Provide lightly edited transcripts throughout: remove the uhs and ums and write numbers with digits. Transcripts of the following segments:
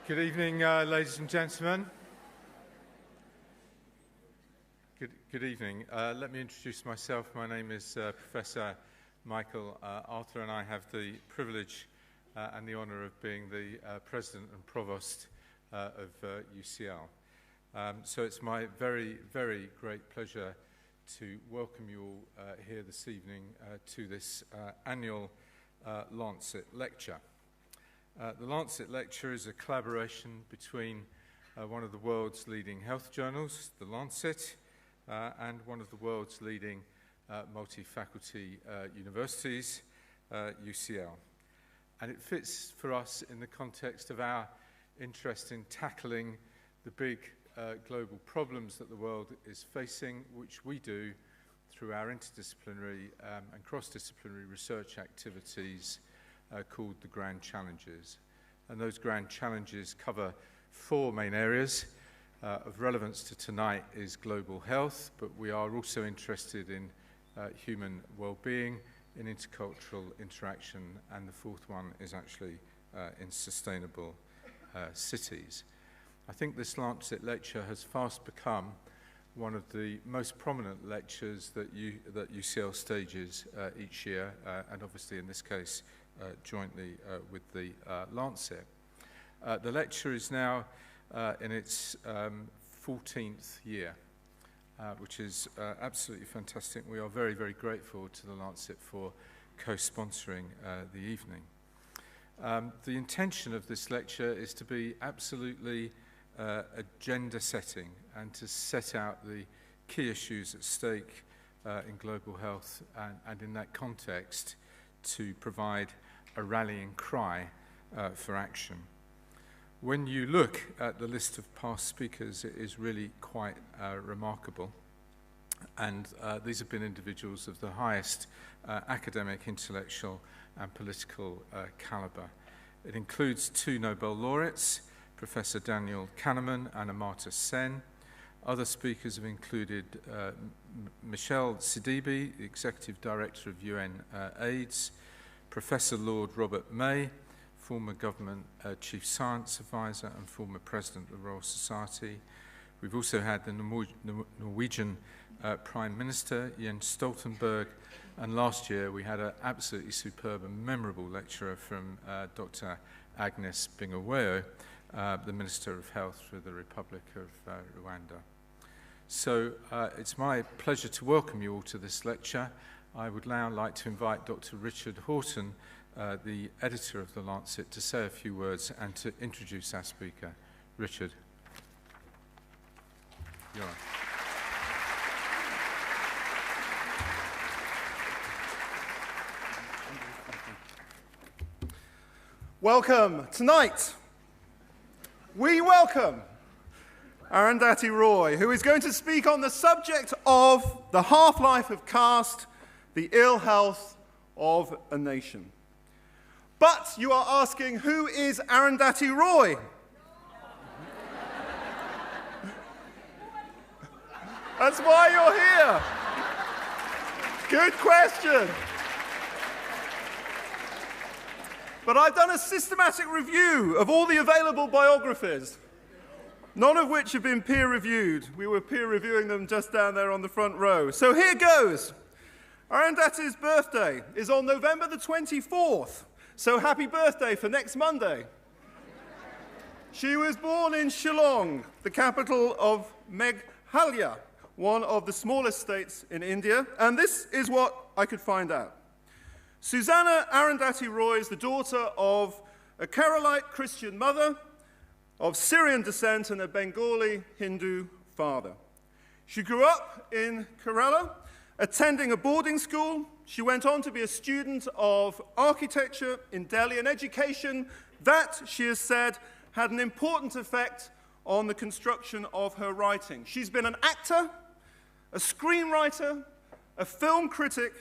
Good evening, ladies and gentlemen. Good evening. Let me introduce myself. My name is Professor Michael Arthur, and I have the privilege and the honour of being the President and Provost of UCL. So it's my very, very great pleasure to welcome you all here this evening to this annual Lancet Lecture. The Lancet Lecture is a collaboration between one of the world's leading health journals, The Lancet, and one of the world's leading multi-faculty universities, UCL. And it fits for us in the context of our interest in tackling the big global problems that the world is facing, which we do through our interdisciplinary and cross-disciplinary research activities called the Grand Challenges. And those Grand Challenges cover four main areas. Of relevance to tonight is global health, but we are also interested in human well-being, in intercultural interaction, and the fourth one is actually in sustainable cities. I think this Lancet Lecture has fast become one of the most prominent lectures that UCL stages each year, and obviously in this case jointly with the Lancet. The lecture is now in its 14th year, which is absolutely fantastic. We are very, very grateful to the Lancet for co-sponsoring the evening. The intention of this lecture is to be absolutely agenda setting and to set out the key issues at stake in global health and in that context to provide a rallying cry for action. When you look at the list of past speakers, it is really quite remarkable. And these have been individuals of the highest academic, intellectual, and political caliber. It includes two Nobel laureates, Professor Daniel Kahneman and Amartya Sen. Other speakers have included Michelle Sidibe, the Executive Director of UN AIDS, Professor Lord Robert May, former government chief science advisor and former president of the Royal Society. We've also had the Norwegian Prime Minister, Jens Stoltenberg, and last year we had an absolutely superb and memorable lecturer from Dr. Agnes Bingawayo, the Minister of Health for the Republic of Rwanda. So it's my pleasure to welcome you all to this lecture. I would now like to invite Dr. Richard Horton, the editor of The Lancet, to say a few words and to introduce our speaker. Richard. You're on. Welcome. Tonight, we welcome Arundhati Roy, who is going to speak on the subject of the half-life of caste, the ill health of a nation. But you are asking, who is Arundhati Roy? That's why you're here. Good question. But I've done a systematic review of all the available biographies, none of which have been peer-reviewed. We were peer-reviewing them just down there on the front row. So here goes. Arundhati's birthday is on November the 24th, so happy birthday for next Monday. She was born in Shillong, the capital of Meghalaya, one of the smallest states in India, and this is what I could find out. Susanna Arundhati Roy is the daughter of a Keralite Christian mother, of Syrian descent, and a Bengali Hindu father. She grew up in Kerala, attending a boarding school. She went on to be a student of architecture in Delhi, an education that, she has said, had an important effect on the construction of her writing. She's been an actor, a screenwriter, a film critic.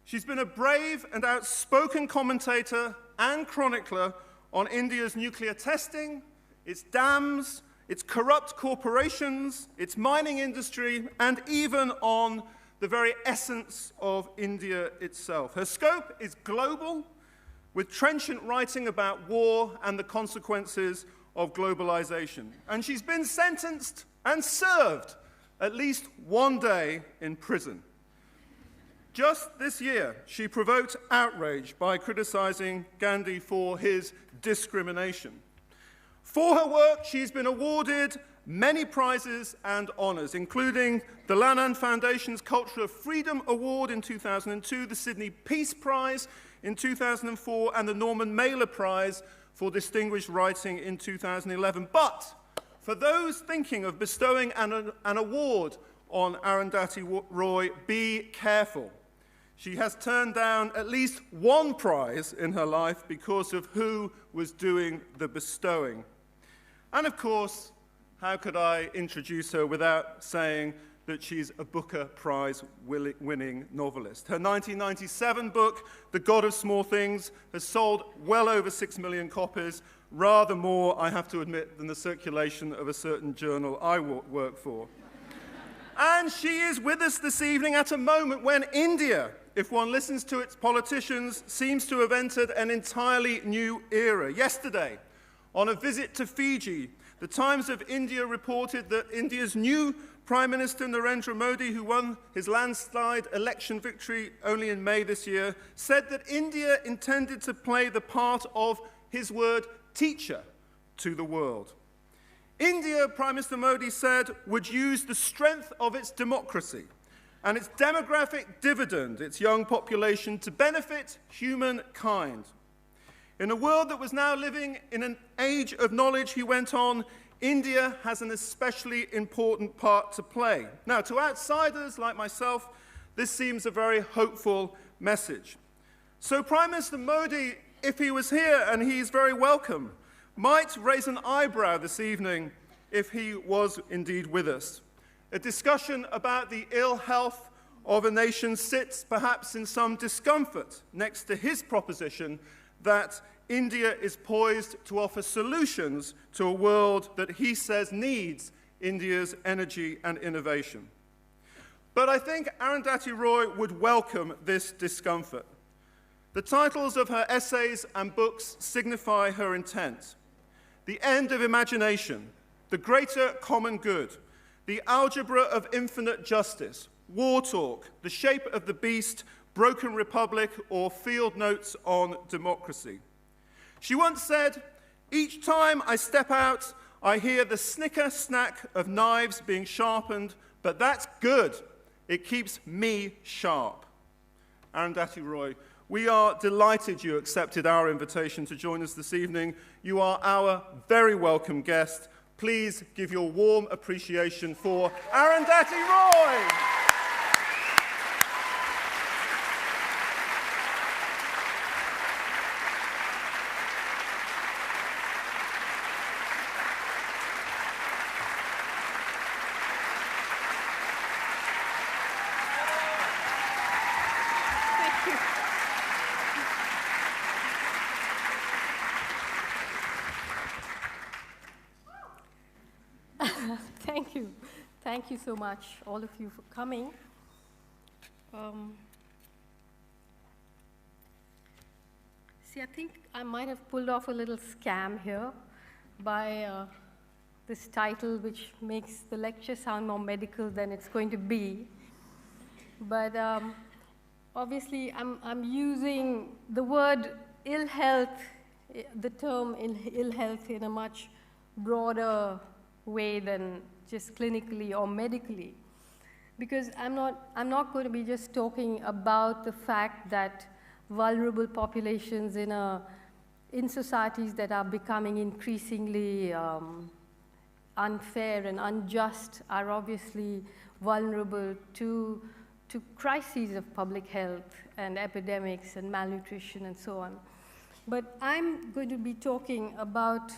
She's been a brave and outspoken commentator and chronicler on India's nuclear testing, its dams, its corrupt corporations, its mining industry, and even on the very essence of India itself. Her scope is global, with trenchant writing about war and the consequences of globalization. And she's been sentenced and served at least one day in prison. Just this year, she provoked outrage by criticizing Gandhi for his discrimination. For her work, she's been awarded many prizes and honors, including the Lannan Foundation's Culture of Freedom Award in 2002, the Sydney Peace Prize in 2004, and the Norman Mailer Prize for Distinguished Writing in 2011. But for those thinking of bestowing an award on Arundhati Roy, be careful. She has turned down at least one prize in her life because of who was doing the bestowing. And of course, how could I introduce her without saying that she's a Booker Prize-winning novelist? Her 1997 book, The God of Small Things, has sold well over 6 million copies, rather more, I have to admit, than the circulation of a certain journal I work for. And she is with us this evening at a moment when India, if one listens to its politicians, seems to have entered an entirely new era. Yesterday, on a visit to Fiji, the Times of India reported that India's new Prime Minister Narendra Modi, who won his landslide election victory only in May this year, said that India intended to play the part of, his word, teacher to the world. India, Prime Minister Modi said, would use the strength of its democracy and its demographic dividend, its young population, to benefit humankind. In a world that was now living in an age of knowledge, he went on, India has an especially important part to play. Now, to outsiders like myself, this seems a very hopeful message. So Prime Minister Modi, if he was here, and he's very welcome, might raise an eyebrow this evening if he was indeed with us. A discussion about the ill health of a nation sits perhaps in some discomfort next to his proposition that India is poised to offer solutions to a world that he says needs India's energy and innovation. But I think Arundhati Roy would welcome this discomfort. The titles of her essays and books signify her intent. The End of Imagination, The Greater Common Good, The Algebra of Infinite Justice, War Talk, The Shape of the Beast, Broken Republic, or Field Notes on Democracy. She once said, each time I step out, I hear the snicker-snack of knives being sharpened, but that's good. It keeps me sharp. Arundhati Roy, we are delighted you accepted our invitation to join us this evening. You are our very welcome guest. Please give your warm appreciation for Arundhati Roy. Thank you. Thank you so much, all of you, for coming. See, I think I might have pulled off a little scam here by this title, which makes the lecture sound more medical than it's going to be. But obviously, I'm using the word ill health, the term ill health, in a much broader way than just clinically or medically, because I'm not going to be just talking about the fact that vulnerable populations in societies that are becoming increasingly unfair and unjust are obviously vulnerable to crises of public health and epidemics and malnutrition and so on. But I'm going to be talking about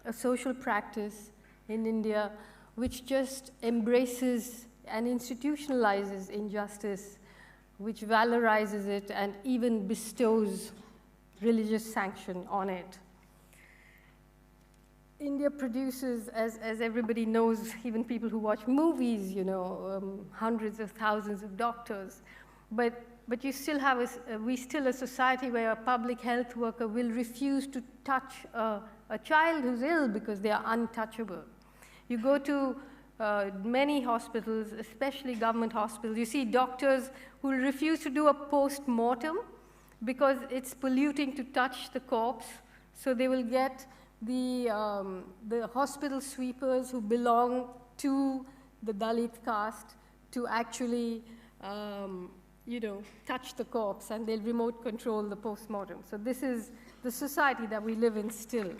a social practice in India which just embraces and institutionalizes injustice, which valorizes it and even bestows religious sanction on it. India produces, as everybody knows, even people who watch movies, hundreds of thousands of doctors. but you still have we still a society where a public health worker will refuse to touch a child who's ill because they are untouchable. You go to many hospitals, especially government hospitals, you see doctors who will refuse to do a post-mortem because it's polluting to touch the corpse. So they will get the hospital sweepers who belong to the Dalit caste to actually, touch the corpse, and they'll remote control the post-mortem. So this is the society that we live in still.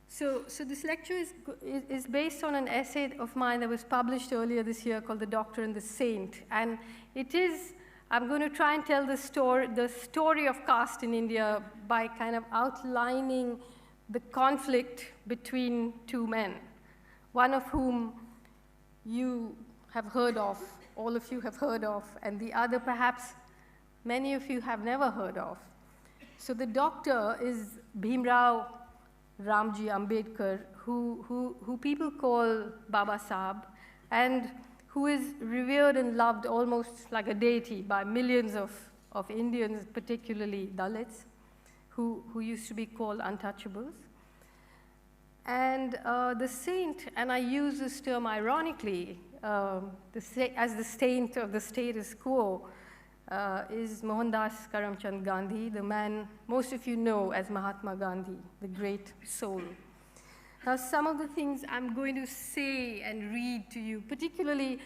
So this lecture is based on an essay of mine that was published earlier this year called The Doctor and the Saint. And it is, I'm going to try and tell the story of caste in India by kind of outlining the conflict between two men, one of whom you have heard of, all of you have heard of, and the other perhaps many of you have never heard of. So the doctor is Bhimrao Ramji Ambedkar, who people call Baba Sahab, and who is revered and loved almost like a deity by millions of Indians, particularly Dalits, who used to be called untouchables. And the saint, and I use this term ironically, as the saint of the status quo, is Mohandas Karamchand Gandhi, the man most of you know as Mahatma Gandhi, the great soul. Now, some of the things I'm going to say and read to you, particularly,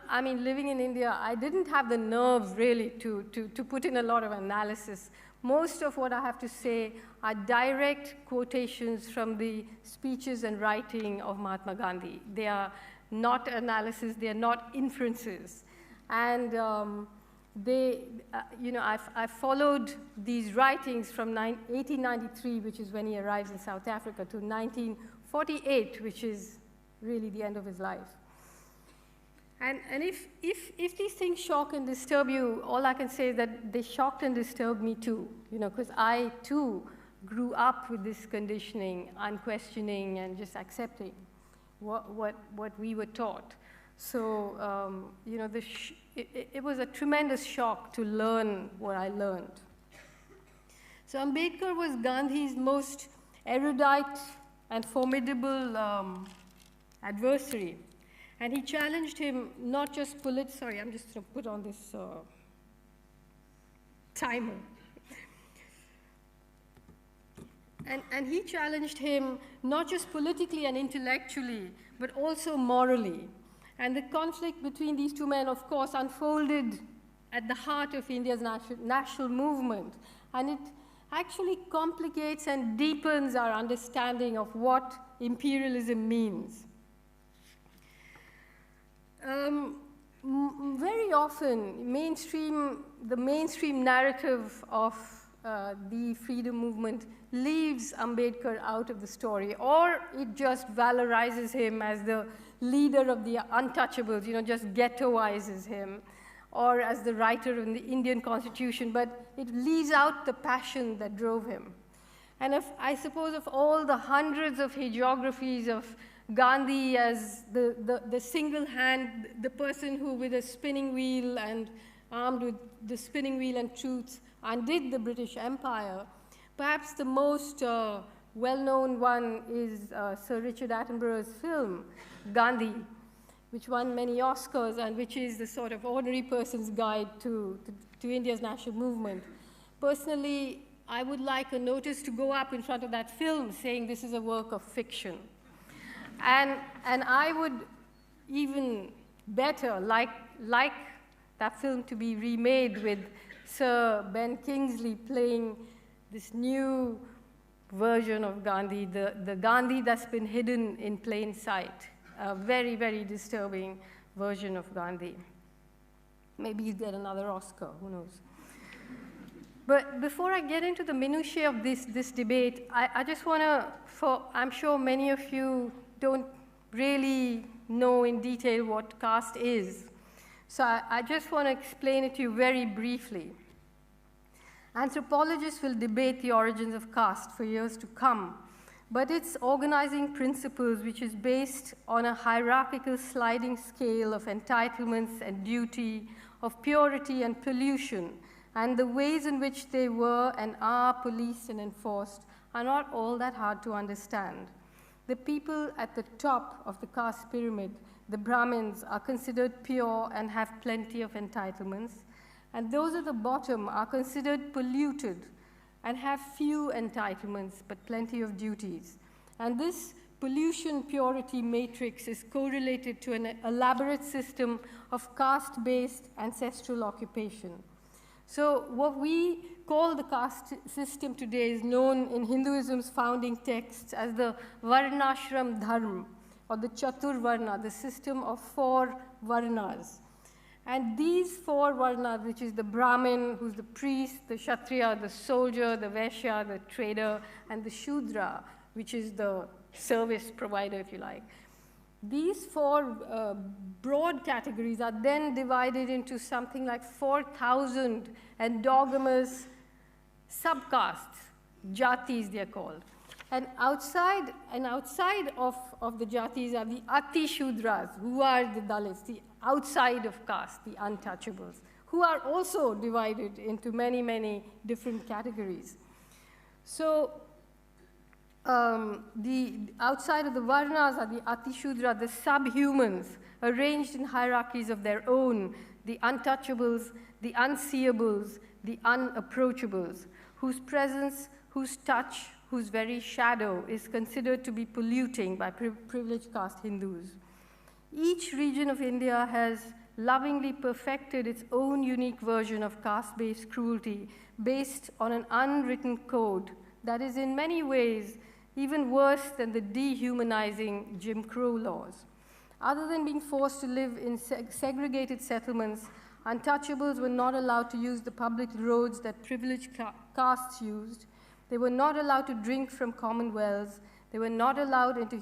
I mean, living in India, I didn't have the nerve really to put in a lot of analysis. Most of what I have to say are direct quotations from the speeches and writing of Mahatma Gandhi. They are not analysis, they are not inferences. And I followed these writings from 1893, which is when he arrives in South Africa, to 1948, which is really the end of his life. And if these things shock and disturb you, all I can say is that they shocked and disturbed me too, because I too grew up with this conditioning, unquestioning and just accepting what we were taught. So, it was a tremendous shock to learn what I learned. So Ambedkar was Gandhi's most erudite and formidable adversary. And he challenged him not just sorry, I'm just going to put on this timer. And he challenged him not just politically and intellectually, but also morally. And the conflict between these two men, of course, unfolded at the heart of India's national movement. And it actually complicates and deepens our understanding of what imperialism means. Very often, the mainstream narrative of the freedom movement leaves Ambedkar out of the story, or it just valorizes him as the leader of the untouchables, just ghettoizes him, or as the writer in the Indian Constitution, but it leaves out the passion that drove him. And I suppose of all the hundreds of hagiographies of Gandhi as the single hand, the person who with a spinning wheel and armed with the spinning wheel and truth undid the British Empire, perhaps the most well-known one is Sir Richard Attenborough's film, Gandhi, which won many Oscars and which is the sort of ordinary person's guide to India's national movement. Personally, I would like a notice to go up in front of that film saying this is a work of fiction. And I would even better like that film to be remade with Sir Ben Kingsley playing this new version of Gandhi, the Gandhi that's been hidden in plain sight. A very, very disturbing version of Gandhi. Maybe he'll get another Oscar, who knows. But before I get into the minutiae of this debate, I just want to, I'm sure many of you don't really know in detail what caste is. So I just want to explain it to you very briefly. Anthropologists will debate the origins of caste for years to come, but its organizing principles, which is based on a hierarchical sliding scale of entitlements and duty, of purity and pollution, and the ways in which they were and are policed and enforced, are not all that hard to understand. The people at the top of the caste pyramid, the Brahmins, are considered pure and have plenty of entitlements, and those at the bottom are considered polluted and have few entitlements but plenty of duties. And this pollution-purity matrix is correlated to an elaborate system of caste-based ancestral occupation. So what we call the caste system today is known in Hinduism's founding texts as the Varnashram Dharma, or the Chatur Varna, the system of 4 Varnas. And these 4 Varnas, which is the Brahmin, who's the priest, the Kshatriya, the soldier, the Vaishya, the trader, and the Shudra, which is the service provider, if you like. These 4 broad categories are then divided into something like 4,000 endogamous subcastes, jatis they are called. And outside of the jatis are the Ati Shudras, who are the Dalits, the outside of caste, the untouchables, who are also divided into many, many different categories. So the outside of the Varnas are the Ati Shudra, the subhumans, arranged in hierarchies of their own, the untouchables, the unseeables, the unapproachables, whose presence, whose touch, whose very shadow is considered to be polluting by privileged caste Hindus. Each region of India has lovingly perfected its own unique version of caste-based cruelty based on an unwritten code that is in many ways even worse than the dehumanizing Jim Crow laws. Other than being forced to live in segregated settlements, untouchables were not allowed to use the public roads that privileged castes used. They were not allowed to drink from common wells. They were not allowed into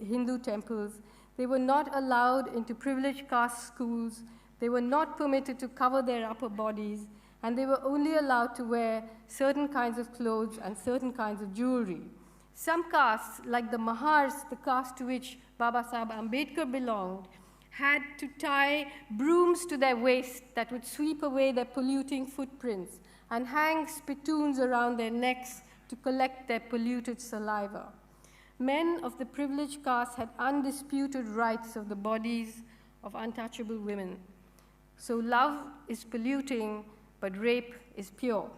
Hindu temples. They were not allowed into privileged caste schools. They were not permitted to cover their upper bodies, and they were only allowed to wear certain kinds of clothes and certain kinds of jewelry. Some castes, like the Mahars, the caste to which Baba Saheb Ambedkar belonged, had to tie brooms to their waist that would sweep away their polluting footprints and hang spittoons around their necks to collect their polluted saliva. Men of the privileged caste had undisputed rights of the bodies of untouchable women. So love is polluting, but rape is pure.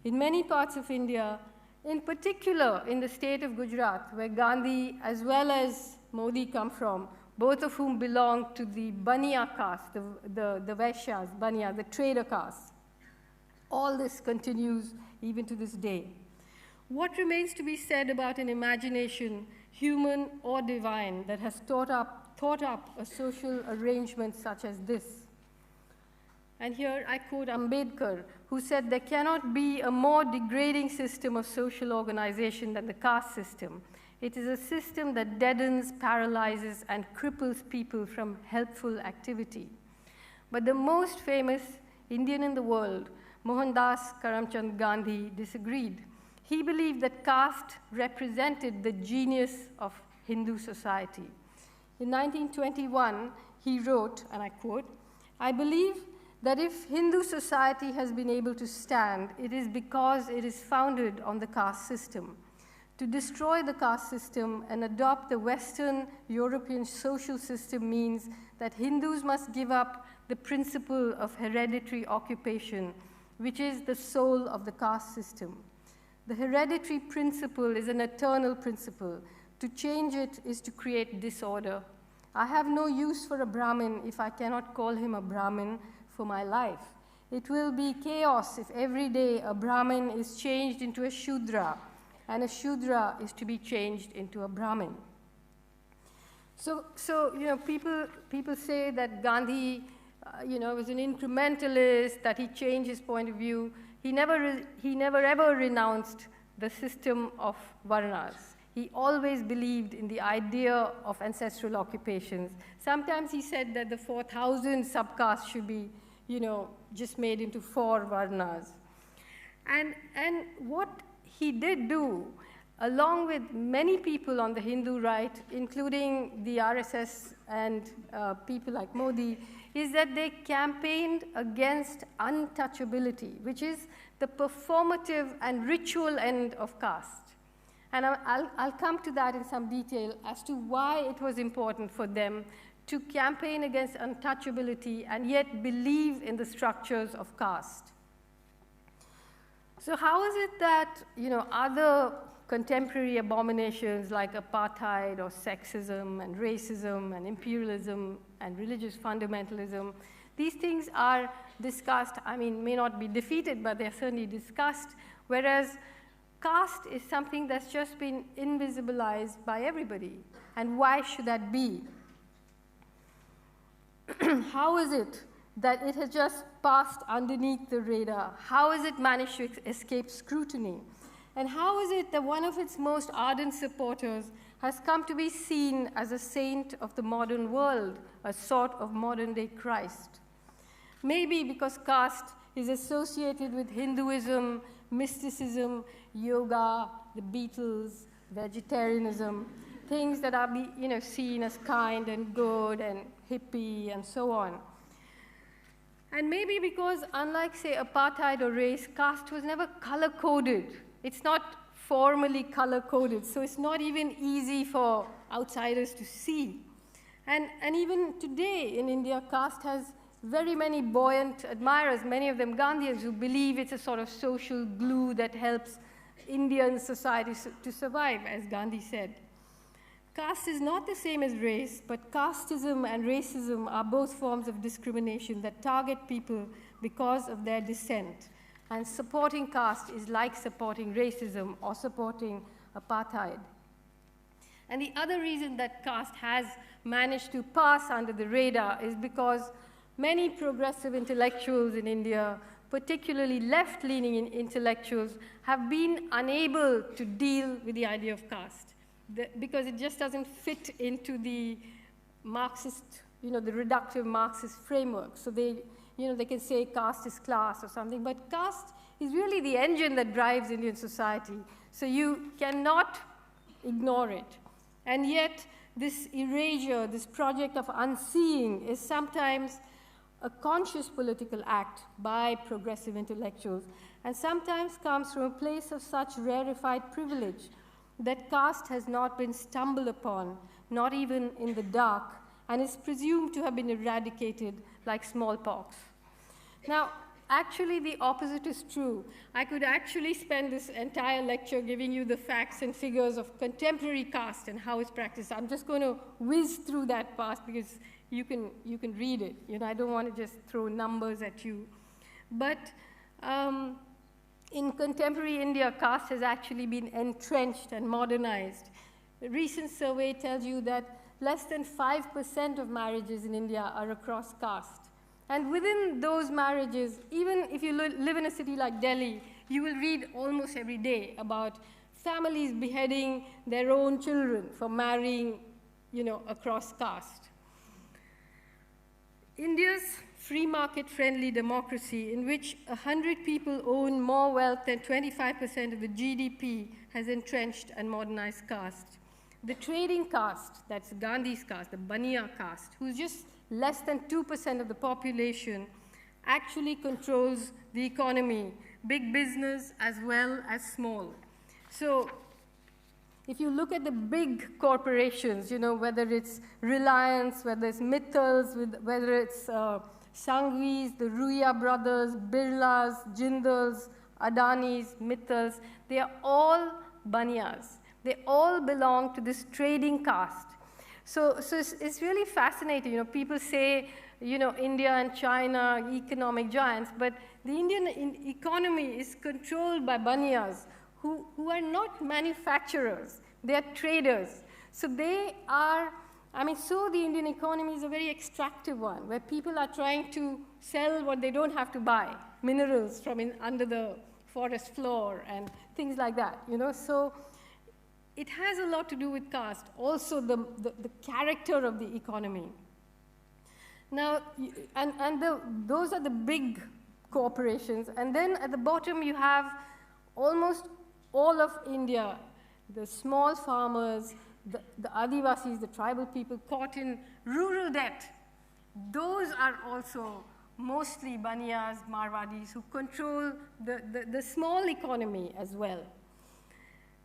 In many parts of India, in particular in the state of Gujarat, where Gandhi as well as Modi come from, both of whom belong to the Baniya caste, the Vaishyas, Baniya, the trader caste. All this continues even to this day. What remains to be said about an imagination, human or divine, that has thought up a social arrangement such as this? And here I quote Ambedkar, who said, "There cannot be a more degrading system of social organization than the caste system. It is a system that deadens, paralyzes, and cripples people from helpful activity." But the most famous Indian in the world, Mohandas Karamchand Gandhi, disagreed. He believed that caste represented the genius of Hindu society. In 1921, he wrote, and I quote, "I believe that if Hindu society has been able to stand, it is because it is founded on the caste system. To destroy the caste system and adopt the Western European social system means that Hindus must give up the principle of hereditary occupation, which is the soul of the caste system. The hereditary principle is an eternal principle. To change it is to create disorder. I have no use for a Brahmin if I cannot call him a Brahmin for my life. It will be chaos if every day a Brahmin is changed into a Shudra, and a Shudra is to be changed into a Brahmin." So people say that Gandhi, was an incrementalist, that he changed his point of view. He never ever renounced the system of Varnas. He always believed in the idea of ancestral occupations. Sometimes he said that the 4,000 subcastes should be, just made into 4 Varnas. And what he did do along with many people on the Hindu right, including the RSS and people like Modi, is that they campaigned against untouchability, which is the performative and ritual end of caste. And I'll come to that in some detail as to why it was important for them to campaign against untouchability and yet believe in the structures of caste. So how is it that, other contemporary abominations like apartheid or sexism and racism and imperialism and religious fundamentalism, these things are discussed, may not be defeated, but they're certainly discussed, whereas caste is something that's just been invisibilized by everybody. And why should that be? How is it that it has just passed underneath the radar? How has it managed to escape scrutiny? And how is it that one of its most ardent supporters has come to be seen as a saint of the modern world, a sort of modern-day Christ? Maybe because caste is associated with Hinduism, mysticism, yoga, the Beatles, vegetarianism, things that are seen as kind and good and hippie and so on. And maybe because, unlike, say, apartheid or race, caste was never color-coded. It's not formally color-coded, so it's not even easy for outsiders to see. And even today in India, caste has very many buoyant admirers, many of them Gandhians, who believe it's a sort of social glue that helps Indian society to survive, as Gandhi said. Caste is not the same as race, but casteism and racism are both forms of discrimination that target people because of their descent. And supporting caste is like supporting racism or supporting apartheid. And the other reason that caste has managed to pass under the radar is because many progressive intellectuals in India, particularly left-leaning intellectuals, have been unable to deal with the idea of caste because it just doesn't fit into the Marxist, the reductive Marxist framework. So they can say caste is class or something, but caste is really the engine that drives Indian society. So you cannot ignore it. And yet, this erasure, this project of unseeing is sometimes a conscious political act by progressive intellectuals, and sometimes comes from a place of such rarefied privilege that caste has not been stumbled upon, not even in the dark, and is presumed to have been eradicated like smallpox. Now, actually, the opposite is true. I could actually spend this entire lecture giving you the facts and figures of contemporary caste and how it's practiced. I'm just going to whiz through that part because you can read it. I don't want to just throw numbers at you. But in contemporary India, caste has actually been entrenched and modernized. A recent survey tells you that less than 5% of marriages in India are across caste. And within those marriages, even if you live in a city like Delhi, you will read almost every day about families beheading their own children for marrying, across caste. India's free market-friendly democracy, in which 100 people own more wealth than 25% of the GDP, has entrenched and modernized caste. The trading caste, that's Gandhi's caste, the Baniya caste, who's just less than 2% of the population, actually controls the economy, big business as well as small. So if you look at the big corporations, whether it's Reliance, whether it's Mittals, whether it's Sanghvis, the Ruya brothers, Birlas, Jindals, Adanis, Mittals, they are all Baniyas. They all belong to this trading caste. So it's really fascinating. People say, India and China, economic giants, but the Indian economy is controlled by Baniyas who are not manufacturers. They are traders. So they are, so the Indian economy is a very extractive one, where people are trying to sell what they don't have to buy, minerals from under the forest floor and things like that, So it has a lot to do with caste, also the character of the economy. Now, those are the big corporations. And then at the bottom, you have almost all of India, the small farmers, the Adivasis, the tribal people caught in rural debt. Those are also mostly Baniyas, Marwadis, who control the small economy as well.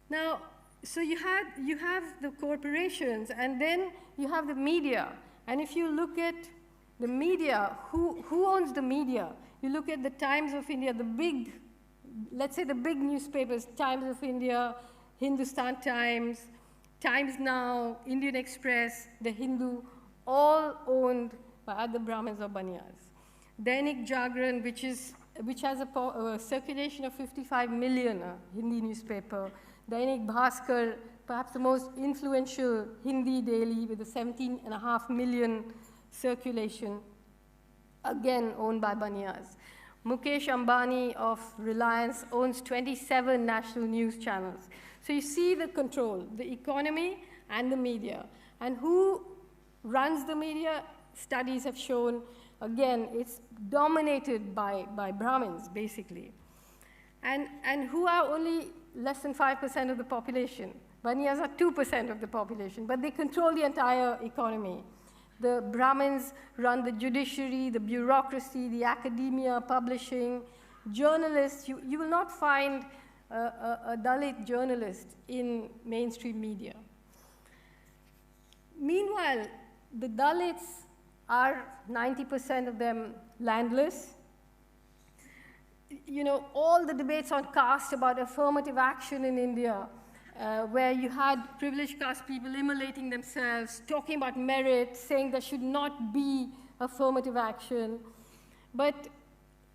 Now, so you have the corporations, and then you have the media. And if you look at the media, who owns the media? You look at the Times of India, the big, let's say the big newspapers, Times of India, Hindustan Times, Times Now, Indian Express, The Hindu, all owned by other Brahmins or Baniyas. Dainik Jagran, which has a circulation of 55 million, Hindi newspaper. Dainik Bhaskar, perhaps the most influential Hindi daily with a 17.5 million circulation, again owned by Baniyas. Mukesh Ambani of Reliance owns 27 national news channels. So you see the control, the economy and the media. And who runs the media? Studies have shown, again, it's dominated by Brahmins, basically. And who are only less than 5% of the population? Baniyas are 2% of the population, but they control the entire economy. The Brahmins run the judiciary, the bureaucracy, the academia, publishing, journalists. You will not find a Dalit journalist in mainstream media. Meanwhile, the Dalits are 90% of them landless. You know, all the debates on caste about affirmative action in India, where you had privileged caste people immolating themselves, talking about merit, saying there should not be affirmative action. But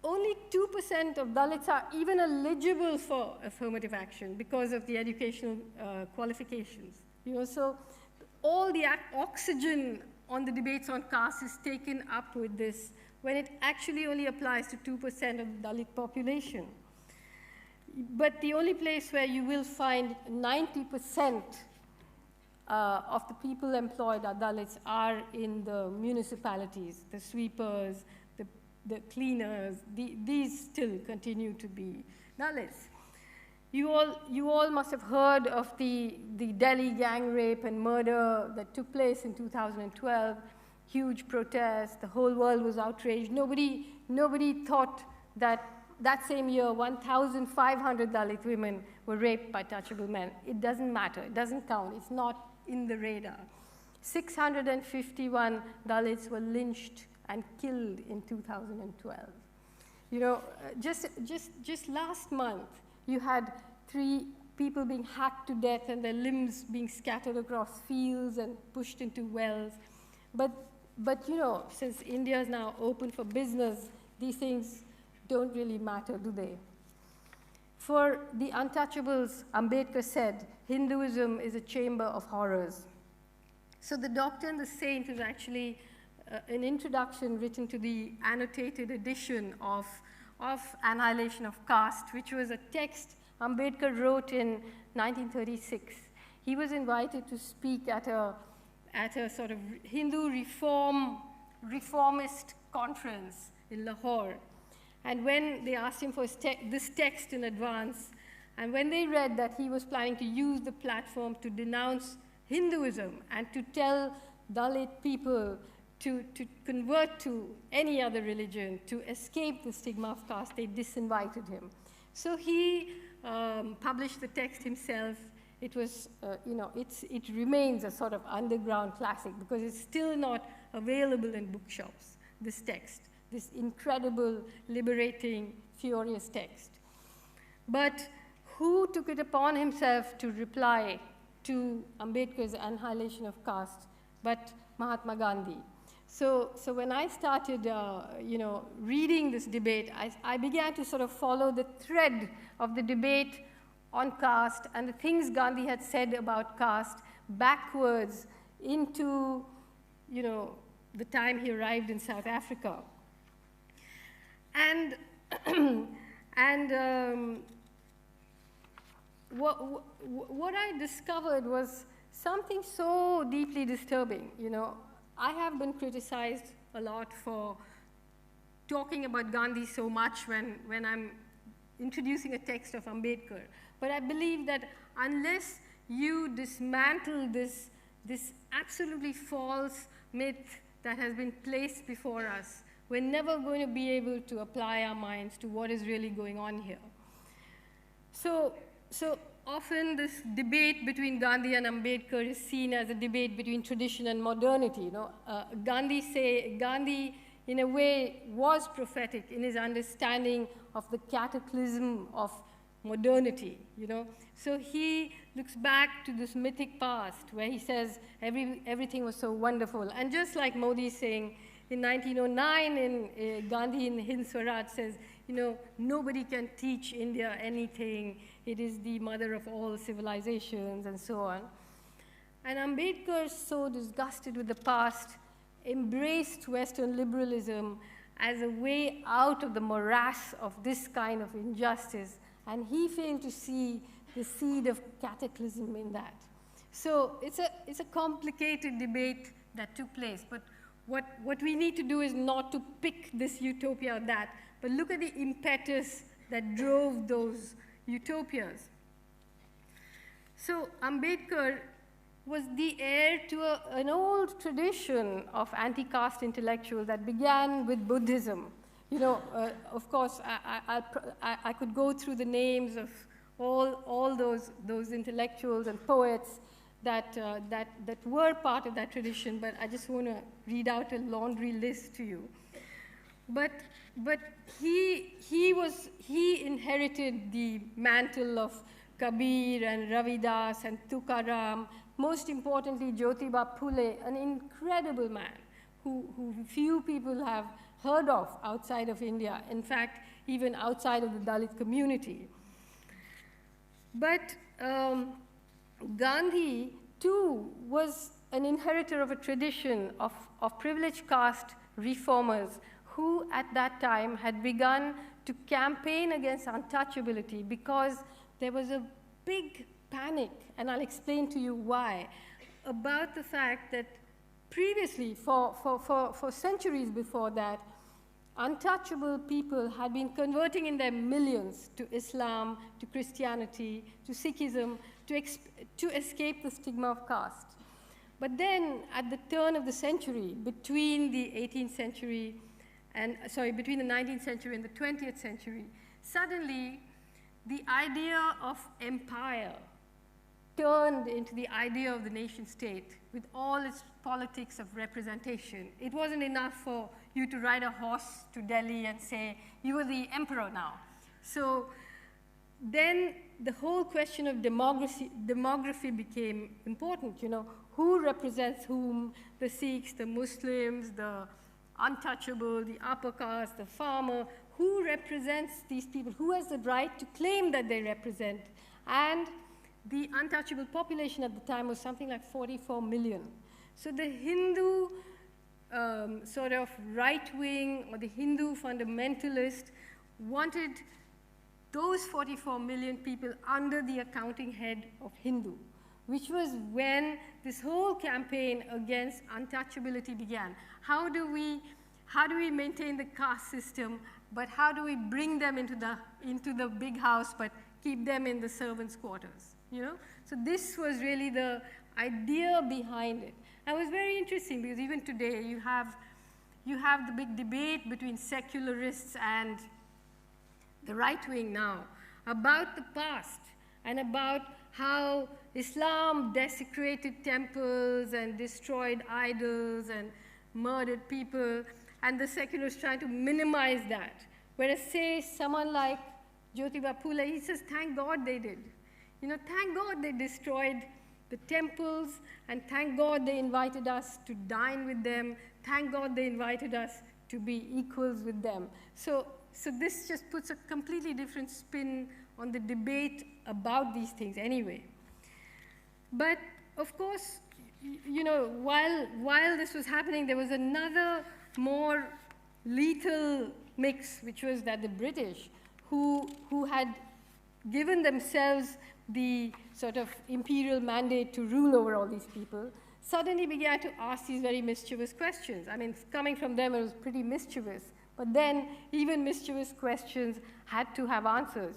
only 2% of Dalits are even eligible for affirmative action because of the educational qualifications. You know, so all the oxygen on the debates on caste is taken up with this, when it actually only applies to 2% of the Dalit population. But the only place where you will find 90% of the people employed are Dalits are in the municipalities, the sweepers, the cleaners. These still continue to be Dalits. You all must have heard of the Delhi gang rape and murder that took place in 2012. Huge protests, the whole world was outraged. Nobody thought that same year 1,500 Dalit women were raped by touchable men. It doesn't matter, it doesn't count, it's not in the radar. 651 Dalits were lynched and killed in 2012. You know, just last month, you had 3 people being hacked to death and their limbs being scattered across fields and pushed into wells. But you know, since India is now open for business, these things don't really matter, do they? For the untouchables, Ambedkar said, Hinduism is a chamber of horrors. So the Doctor and the Saint was actually an introduction written to the annotated edition of Annihilation of Caste, which was a text Ambedkar wrote in 1936. He was invited to speak at a sort of Hindu reformist conference in Lahore. And when they asked him for this text in advance, and when they read that he was planning to use the platform to denounce Hinduism and to tell Dalit people to convert to any other religion, to escape the stigma of caste, they disinvited him. So he published the text himself. It was, you know, it remains a sort of underground classic because it's still not available in bookshops, this text, this incredible, liberating, furious text. But who took it upon himself to reply to Ambedkar's Annihilation of Caste but Mahatma Gandhi? So when I started, you know, reading this debate, I began to sort of follow the thread of the debate on caste and the things Gandhi had said about caste backwards into, you know, the time he arrived in South Africa. And what I discovered was something so deeply disturbing. You know, I have been criticized a lot for talking about Gandhi so much when I'm introducing a text of Ambedkar. But I believe that unless you dismantle this absolutely false myth that has been placed before us, we're never going to be able to apply our minds to what is really going on here. So often this debate between Gandhi and Ambedkar is seen as a debate between tradition and modernity. Gandhi, in a way, was prophetic in his understanding of the cataclysm of modernity, So he looks back to this mythic past where he says everything was so wonderful. And just like Modi is saying, in 1909, in Gandhi in Hind Swaraj says, nobody can teach India anything. It is the mother of all civilizations, and so on. And Ambedkar, so disgusted with the past, embraced Western liberalism as a way out of the morass of this kind of injustice, and he failed to see the seed of cataclysm in that. So it's a complicated debate that took place, but what we need to do is not to pick this utopia or that, but look at the impetus that drove those utopias. So Ambedkar was the heir to an old tradition of anti-caste intellectuals that began with Buddhism. Of course, I could go through the names of all those intellectuals and poets that were part of that tradition, but I just want to read out a laundry list to you. But he inherited the mantle of Kabir and Ravidas and Tukaram, most importantly Jyotiba Phule, an incredible man who few people have heard of outside of India, in fact, even outside of the Dalit community. But Gandhi, too, was an inheritor of a tradition of privileged caste reformers who, at that time, had begun to campaign against untouchability because there was a big panic, and I'll explain to you why, about the fact that previously, for centuries before that, untouchable people had been converting in their millions to Islam, to Christianity, to Sikhism, to escape the stigma of caste. But then, at the turn of the century, between the 19th century and the 20th century, suddenly the idea of empire turned into the idea of the nation state with all its politics of representation. It wasn't enough for you to ride a horse to Delhi and say, you are the emperor now. So then the whole question of demography became important. Who represents whom? The Sikhs, the Muslims, the untouchable, the upper caste, the farmer. Who represents these people? Who has the right to claim that they represent? And the untouchable population at the time was something like 44 million. So the Hindu sort of right-wing or the Hindu fundamentalist wanted those 44 million people under the accounting head of Hindu, which was when this whole campaign against untouchability began. How do we maintain the caste system, but how do we bring them into the big house, but keep them in the servants' quarters? So this was really the idea behind it. And it was very interesting because even today you have the big debate between secularists and the right wing now about the past and about how Islam desecrated temples and destroyed idols and murdered people, and the secularists trying to minimize that. Whereas, say, someone like Jyotiba Phule, he says, thank God they did. Thank God they destroyed the temples, and thank God they invited us to dine with them. Thank God they invited us to be equals with them. So this just puts a completely different spin on the debate about these things anyway. But of course, while this was happening, there was another more lethal mix, which was that the British, who had given themselves the sort of imperial mandate to rule over all these people, suddenly began to ask these very mischievous questions. I mean, coming from them, it was pretty mischievous. But then, even mischievous questions had to have answers,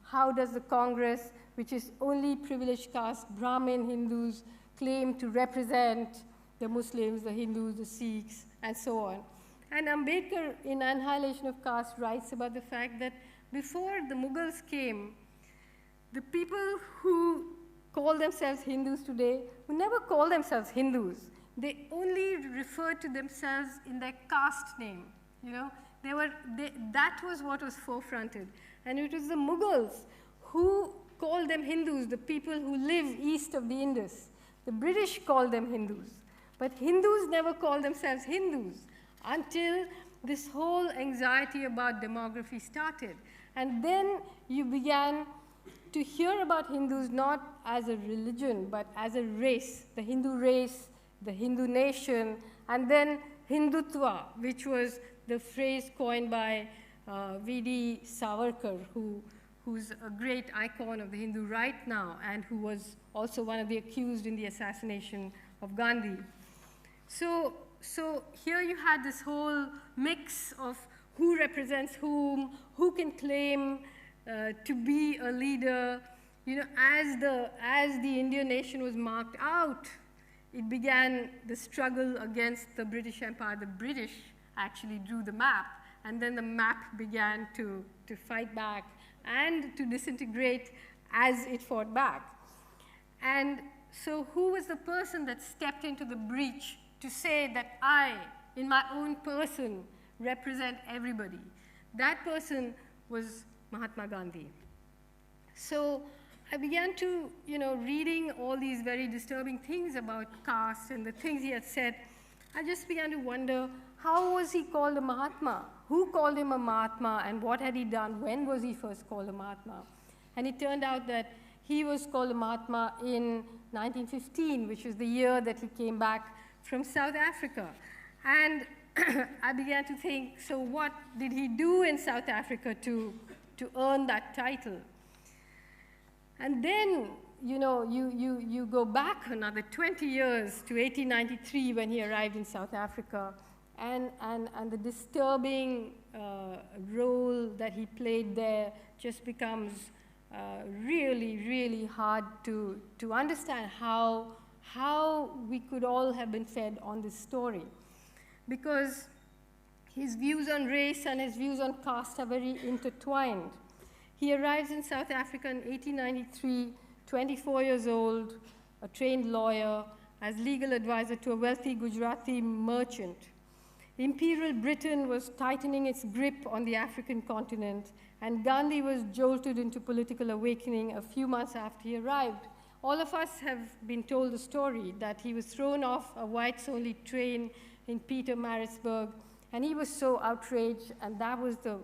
how does the Congress, which is only privileged caste Brahmin Hindus, claim to represent the Muslims, the Hindus, the Sikhs, and so on. And Ambedkar, in Annihilation of Caste, writes about the fact that before the Mughals came, the people who call themselves Hindus today would never call themselves Hindus. They only refer to themselves in their caste name. You know, that was what was forefronted. And it was the Mughals who called them Hindus, the people who live east of the Indus. The British called them Hindus. But Hindus never called themselves Hindus until this whole anxiety about demography started. And then you began to hear about Hindus not as a religion, but as a race, the Hindu nation, and then Hindutva, which was the phrase coined by V.D. Savarkar, who's a great icon of the Hindu right now, and who was also one of the accused in the assassination of Gandhi. So here you had this whole mix of who represents whom, who can claim to be a leader. You know, as the Indian nation was marked out, it began the struggle against the British Empire. The British actually drew the map, and then the map began to fight back and to disintegrate as it fought back. And so who was the person that stepped into the breach to say that I, in my own person, represent everybody? That person was Mahatma Gandhi. So I began to, reading all these very disturbing things about caste and the things he had said. I just began to wonder, how was he called a Mahatma? Who called him a Mahatma, and what had he done? When was he first called a Mahatma? And it turned out that he was called a Mahatma in 1915, which was the year that he came back from South Africa. And I began to think, so what did he do in South Africa to earn that title? And then, you go back another 20 years to 1893 when he arrived in South Africa, and the disturbing role that he played there just becomes really, really hard to understand how we could all have been fed on this story. Because his views on race and his views on caste are very intertwined. He arrives in South Africa in 1893, 24 years old, a trained lawyer, as legal advisor to a wealthy Gujarati merchant. Imperial Britain was tightening its grip on the African continent, and Gandhi was jolted into political awakening a few months after he arrived. All of us have been told the story that he was thrown off a whites-only train in Pietermaritzburg, and he was so outraged, and that was the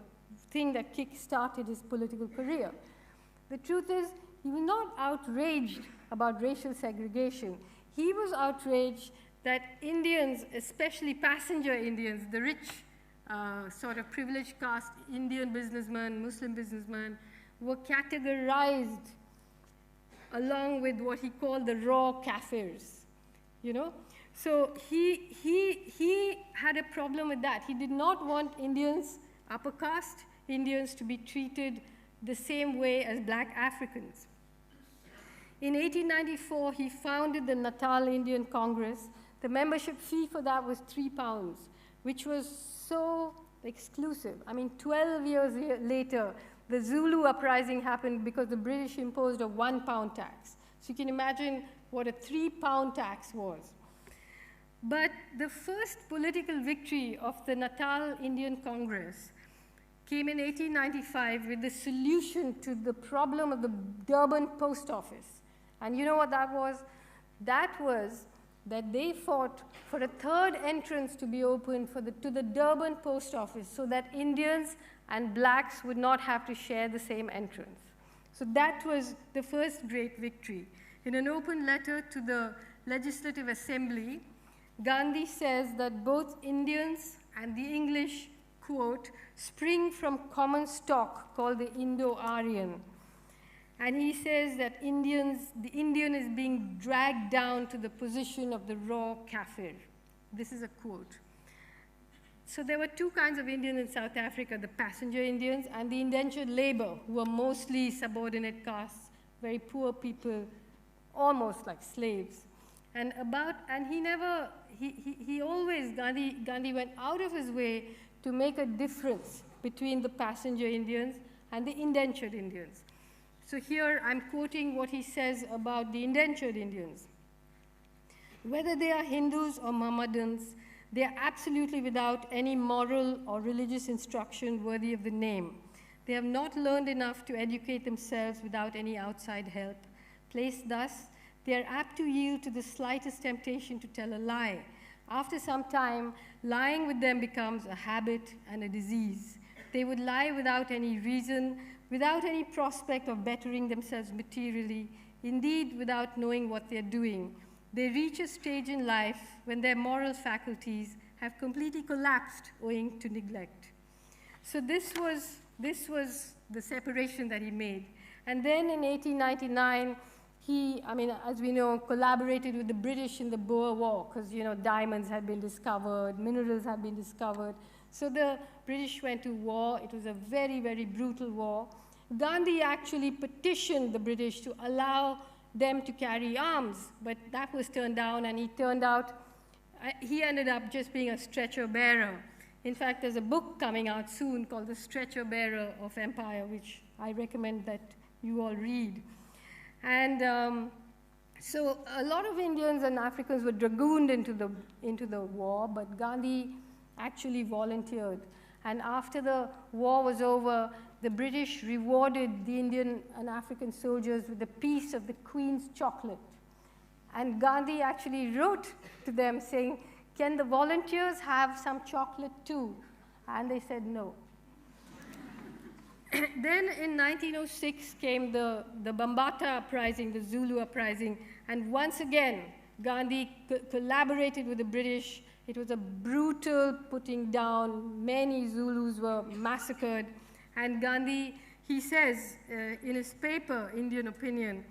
thing that kick-started his political career. The truth is, he was not outraged about racial segregation. He was outraged that Indians, especially passenger Indians, the rich sort of privileged caste Indian businessmen, Muslim businessmen, were categorized along with what he called the raw Kafirs, So he had a problem with that. He did not want Indians, upper caste Indians, to be treated the same way as black Africans. In 1894, he founded the Natal Indian Congress. The membership fee for that was £3, which was so exclusive. I mean, 12 years later, the Zulu uprising happened because the British imposed a £1 tax. So you can imagine what a £3 tax was. But the first political victory of the Natal Indian Congress came in 1895 with the solution to the problem of the Durban post office. And you know what that was? That was that they fought for a third entrance to be opened to the Durban post office so that Indians and blacks would not have to share the same entrance. So that was the first great victory. In an open letter to the Legislative Assembly, Gandhi says that both Indians and the English, quote, spring from common stock called the Indo-Aryan. And he says that the Indian is being dragged down to the position of the raw Kafir. This is a quote. So there were two kinds of Indians in South Africa, the passenger Indians and the indentured labor, who were mostly subordinate castes, very poor people, almost like slaves. And he always, Gandhi went out of his way to make a difference between the passenger Indians and the indentured Indians. So here I'm quoting what he says about the indentured Indians. Whether they are Hindus or Mohammedans, they are absolutely without any moral or religious instruction worthy of the name. They have not learned enough to educate themselves without any outside help. Placed thus, they are apt to yield to the slightest temptation to tell a lie. After some time, lying with them becomes a habit and a disease. They would lie without any reason, without any prospect of bettering themselves materially, indeed without knowing what they are doing. They reach a stage in life when their moral faculties have completely collapsed owing to neglect. So this was the separation that he made. And then in 1899, he, as we know, collaborated with the British in the Boer War, because, diamonds had been discovered, minerals had been discovered. So the British went to war. It was a very, very brutal war. Gandhi actually petitioned the British to allow them to carry arms, but that was turned down, and he ended up just being a stretcher bearer. In fact, there's a book coming out soon called The Stretcher Bearer of Empire, which I recommend that you all read. And so a lot of Indians and Africans were dragooned into the war, but Gandhi actually volunteered. And after the war was over, the British rewarded the Indian and African soldiers with a piece of the Queen's chocolate. And Gandhi actually wrote to them saying, "Can the volunteers have some chocolate too?" And they said no. Then in 1906 came the Bambata Uprising, the Zulu Uprising, and once again, Gandhi collaborated with the British. It was a brutal putting down. Many Zulus were massacred. And Gandhi, he says in his paper, Indian Opinion,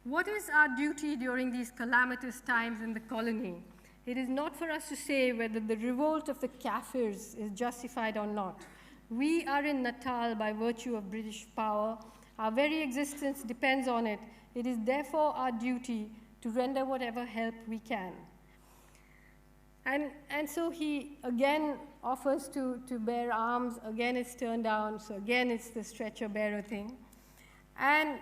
"What is our duty during these calamitous times in the colony? It is not for us to say whether the revolt of the Kafirs is justified or not. We are in Natal by virtue of British power. Our very existence depends on it. It is therefore our duty to render whatever help we can." And so he again offers to bear arms. Again, it's turned down. So again, it's the stretcher bearer thing. And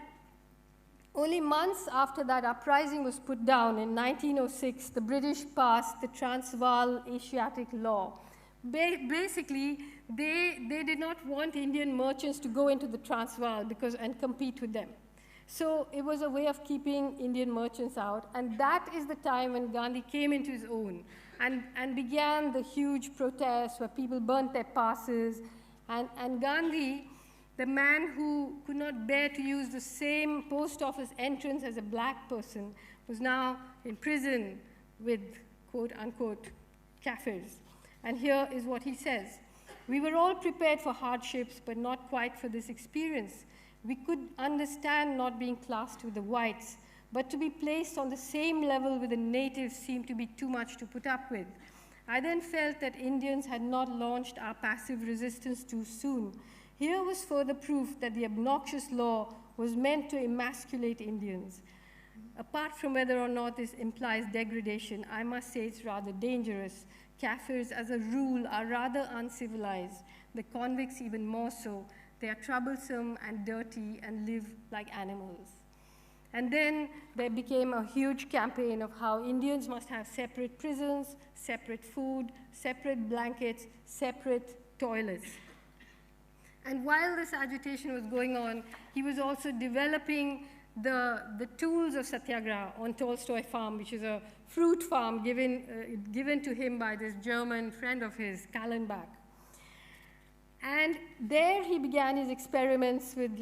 only months after that uprising was put down in 1906, the British passed the Transvaal Asiatic Law. Basically, they did not want Indian merchants to go into the Transvaal and compete with them. So it was a way of keeping Indian merchants out. And that is the time when Gandhi came into his own and began the huge protests where people burnt their passes. And Gandhi, the man who could not bear to use the same post office entrance as a black person, was now in prison with, quote unquote, Kafirs. And here is what he says: "We were all prepared for hardships, but not quite for this experience. We could understand not being classed with the whites, but to be placed on the same level with the natives seemed to be too much to put up with. I then felt that Indians had not launched our passive resistance too soon. Here was further proof that the obnoxious law was meant to emasculate Indians. Apart from whether or not this implies degradation, I must say it's rather dangerous. Kafirs, as a rule, are rather uncivilized. The convicts even more so. They are troublesome and dirty and live like animals." And then there became a huge campaign of how Indians must have separate prisons, separate food, separate blankets, separate toilets. And while this agitation was going on, he was also developing the tools of satyagraha on Tolstoy Farm, which is a fruit farm given to him by this German friend of his, Kallenbach. And there he began his experiments with,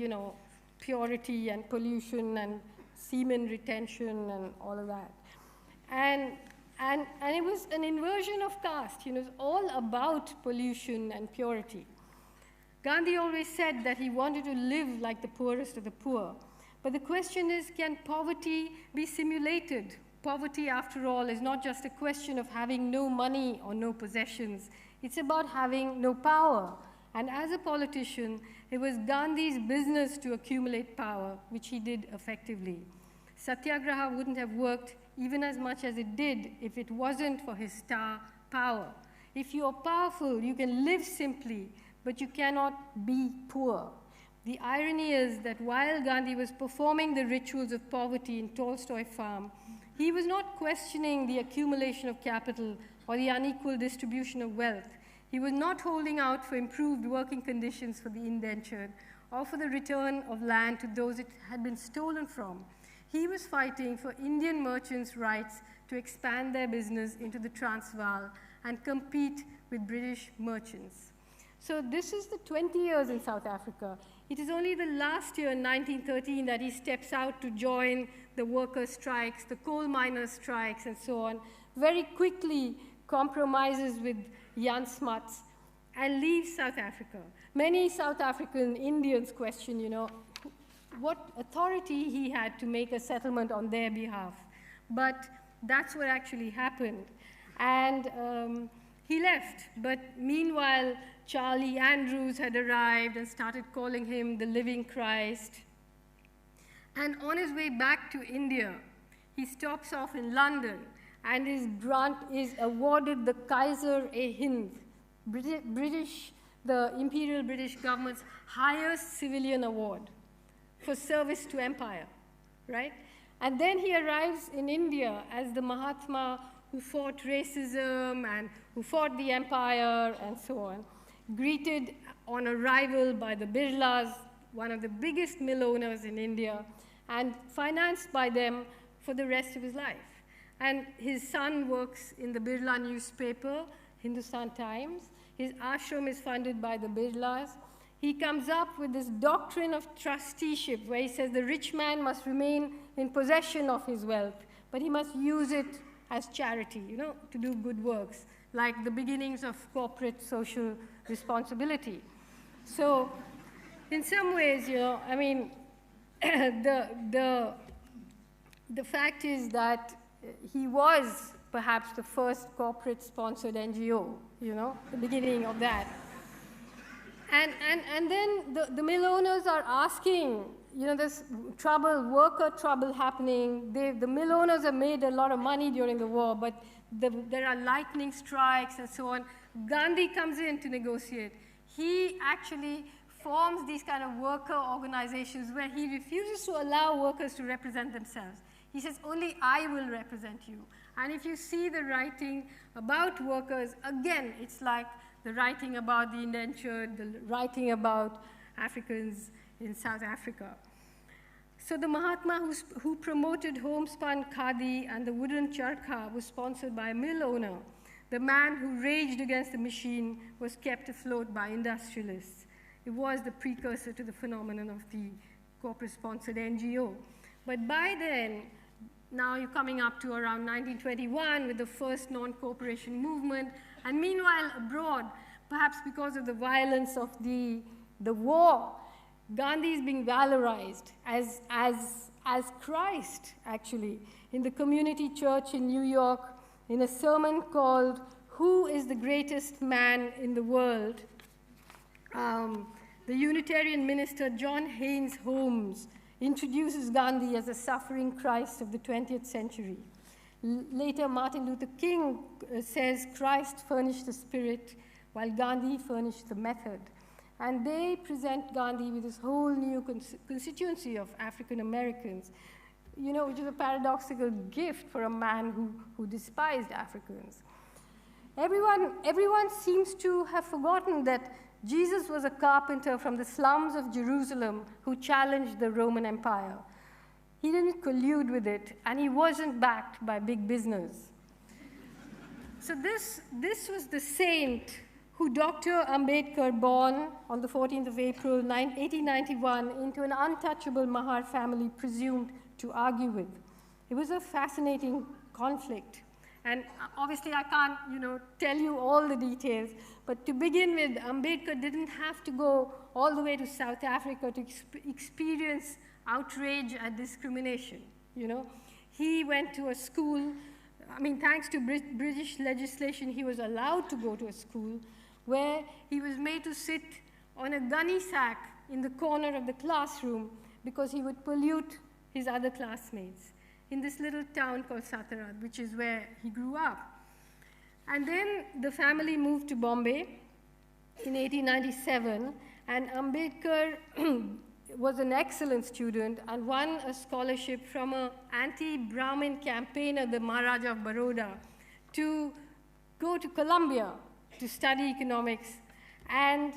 purity and pollution and semen retention and all of that. And it was an inversion of caste. It was all about pollution and purity. Gandhi always said that he wanted to live like the poorest of the poor. But the question is, can poverty be simulated? Poverty, after all, is not just a question of having no money or no possessions. It's about having no power. And as a politician, it was Gandhi's business to accumulate power, which he did effectively. Satyagraha wouldn't have worked even as much as it did if it wasn't for his star power. If you are powerful, you can live simply, but you cannot be poor. The irony is that while Gandhi was performing the rituals of poverty in Tolstoy farm, he was not questioning the accumulation of capital or the unequal distribution of wealth. He was not holding out for improved working conditions for the indentured or for the return of land to those it had been stolen from. He was fighting for Indian merchants' rights to expand their business into the Transvaal and compete with British merchants. So this is the 20 years in South Africa. It is only the last year, in 1913, that he steps out to join the workers' strikes, the coal miners' strikes, and so on, very quickly compromises with Jan Smuts and leaves South Africa. Many South African Indians question, what authority he had to make a settlement on their behalf. But that's what actually happened. And he left. But meanwhile, Charlie Andrews had arrived and started calling him the living Christ. And on his way back to India, he stops off in London and is awarded the Kaiser-e-Hind, the Imperial British government's highest civilian award for service to empire, right? And then he arrives in India as the Mahatma who fought racism and who fought the empire and so on, greeted on arrival by the Birlas, one of the biggest mill owners in India, and financed by them for the rest of his life. And his son works in the Birla newspaper, Hindustan Times. His ashram is funded by the Birlas. He comes up with this doctrine of trusteeship, where he says the rich man must remain in possession of his wealth, but he must use it as charity, to do good works, like the beginnings of corporate social responsibility. So in some ways, the fact is that he was perhaps the first corporate-sponsored NGO, the beginning of that. And then the mill owners are asking, there's worker trouble happening. The mill owners have made a lot of money during the war, but there are lightning strikes and so on. Gandhi comes in to negotiate. He actually forms these kind of worker organizations where he refuses to allow workers to represent themselves. He says, only I will represent you. And if you see the writing about workers, again, it's like the writing about the indentured, the writing about Africans in South Africa. So the Mahatma who promoted homespun khadi and the wooden charkha was sponsored by a mill owner. The man who raged against the machine was kept afloat by industrialists. It was the precursor to the phenomenon of the corporate-sponsored NGO. But by then, now you're coming up to around 1921 with the first non-cooperation movement. And meanwhile, abroad, perhaps because of the violence of the war, Gandhi is being valorized as Christ, actually, in the community church in New York, in a sermon called "Who is the Greatest Man in the World?" The Unitarian minister John Haynes Holmes introduces Gandhi as a suffering Christ of the 20th century. Later, Martin Luther King says Christ furnished the spirit, while Gandhi furnished the method. And they present Gandhi with this whole new constituency of African Americans, which is a paradoxical gift for a man who despised Africans. Everyone seems to have forgotten that Jesus was a carpenter from the slums of Jerusalem who challenged the Roman Empire. He didn't collude with it, and he wasn't backed by big business. So this was the saint who Dr. Ambedkar, born on the 14th of April, 1891, into an untouchable Mahar family, presumed to argue with. It was a fascinating conflict. And obviously, I can't, tell you all the details. But to begin with, Ambedkar didn't have to go all the way to South Africa to experience outrage at discrimination. He went to a school thanks to British legislation, he was allowed to go to a school where he was made to sit on a gunny sack in the corner of the classroom because he would pollute his other classmates in this little town called Satarad, which is where he grew up. And then the family moved to Bombay in 1897, and Ambedkar was an excellent student and won a scholarship from an anti-Brahmin campaigner, the Maharaja of Baroda, to go to Columbia to study economics. And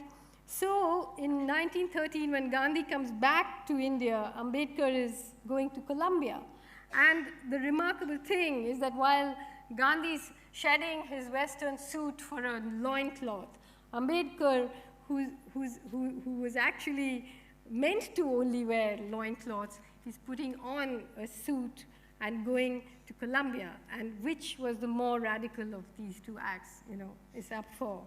so in 1913, when Gandhi comes back to India, Ambedkar is going to Columbia. And the remarkable thing is that while Gandhi's shedding his Western suit for a loincloth, Ambedkar, who was actually meant to only wear loincloths, he's putting on a suit and going to Columbia. And which was the more radical of these two acts, is up for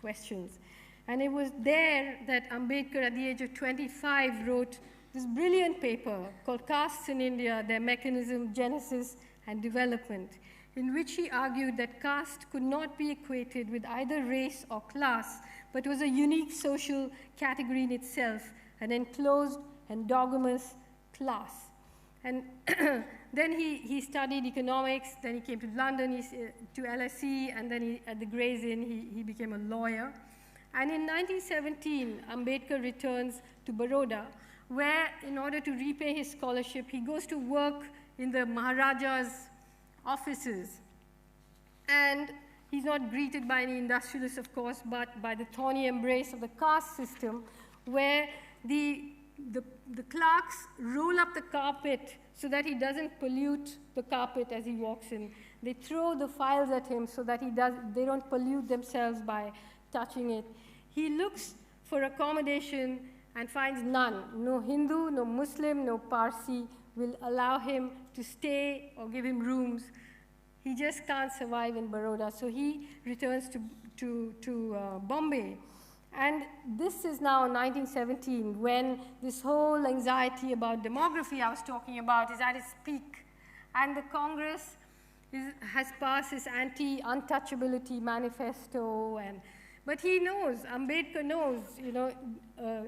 questions. And it was there that Ambedkar, at the age of 25, wrote this brilliant paper called Castes in India, Their Mechanism, Genesis, and Development, in which he argued that caste could not be equated with either race or class, but was a unique social category in itself, an enclosed, endogamous class. And then he studied economics, then he came to London, to LSE, and then at the Gray's Inn, he became a lawyer. And in 1917, Ambedkar returns to Baroda, where, in order to repay his scholarship, he goes to work in the Maharaja's offices. And he's not greeted by any industrialists, of course, but by the thorny embrace of the caste system, where the clerks roll up the carpet so that he doesn't pollute the carpet as he walks in. They throw the files at him so that they don't pollute themselves by touching it. He looks for accommodation and finds none. No Hindu, no Muslim, no Parsi will allow him to stay or give him rooms. He just can't survive in Baroda, so he returns to Bombay. And this is now 1917, when this whole anxiety about demography I was talking about is at its peak. And the Congress has passed this anti-Untouchability manifesto, but he knows, Ambedkar knows,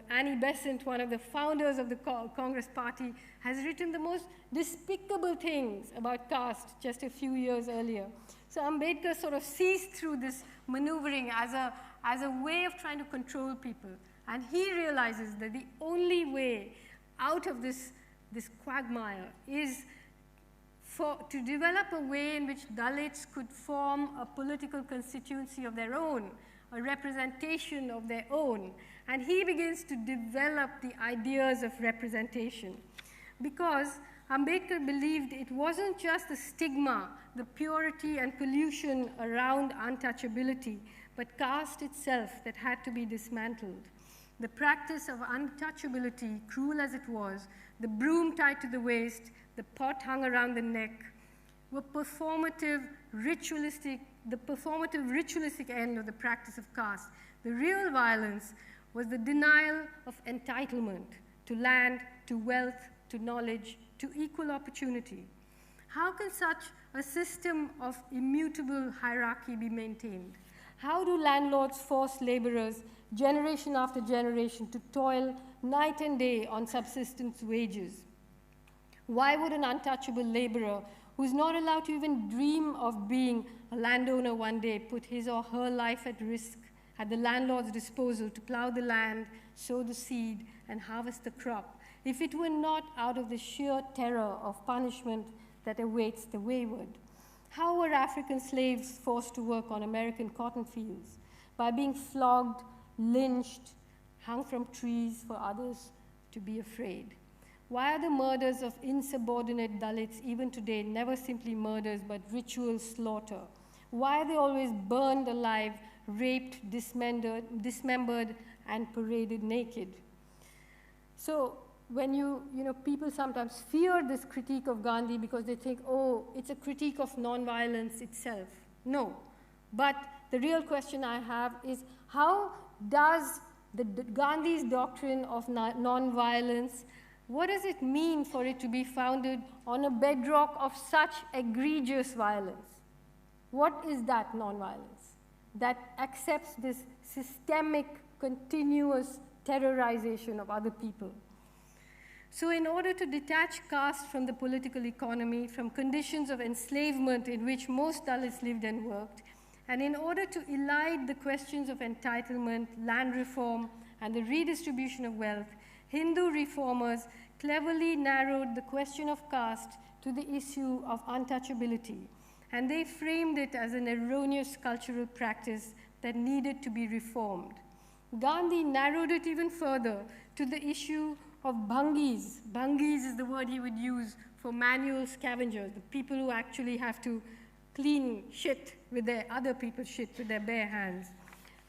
Annie Besant, one of the founders of the Congress Party, has written the most despicable things about caste just a few years earlier. So Ambedkar sort of sees through this maneuvering as a way of trying to control people. And he realizes that the only way out of this quagmire is to develop a way in which Dalits could form a political constituency of their own, a representation of their own. And he begins to develop the ideas of representation. Because Ambedkar believed it wasn't just the stigma, the purity and pollution around untouchability, but caste itself that had to be dismantled. The practice of untouchability, cruel as it was, the broom tied to the waist, the pot hung around the neck, were the performative ritualistic end of the practice of caste. The real violence was the denial of entitlement to land, to wealth, to knowledge, to equal opportunity. How can such a system of immutable hierarchy be maintained? How do landlords force laborers, generation after generation, to toil night and day on subsistence wages? Why would an untouchable laborer who's not allowed to even dream of being a landowner one day put his or her life at risk at the landlord's disposal to plow the land, sow the seed, and harvest the crop, if it were not out of the sheer terror of punishment that awaits the wayward? How were African slaves forced to work on American cotton fields? By being flogged, lynched, hung from trees for others to be afraid. Why are the murders of insubordinate Dalits even today never simply murders but ritual slaughter? Why are they always burned alive, raped, dismembered, and paraded naked? So when people sometimes fear this critique of Gandhi because they think, oh, it's a critique of nonviolence itself. No. But the real question I have is, how does Gandhi's doctrine of nonviolence what does it mean for it to be founded on a bedrock of such egregious violence? What is that nonviolence that accepts this systemic, continuous terrorization of other people? So in order to detach caste from the political economy, from conditions of enslavement in which most Dalits lived and worked, and in order to elide the questions of entitlement, land reform, and the redistribution of wealth, Hindu reformers cleverly narrowed the question of caste to the issue of untouchability, and they framed it as an erroneous cultural practice that needed to be reformed. Gandhi narrowed it even further to the issue of bhangis. Bhangis is the word he would use for manual scavengers, the people who actually have to clean shit with their other people's shit with their bare hands.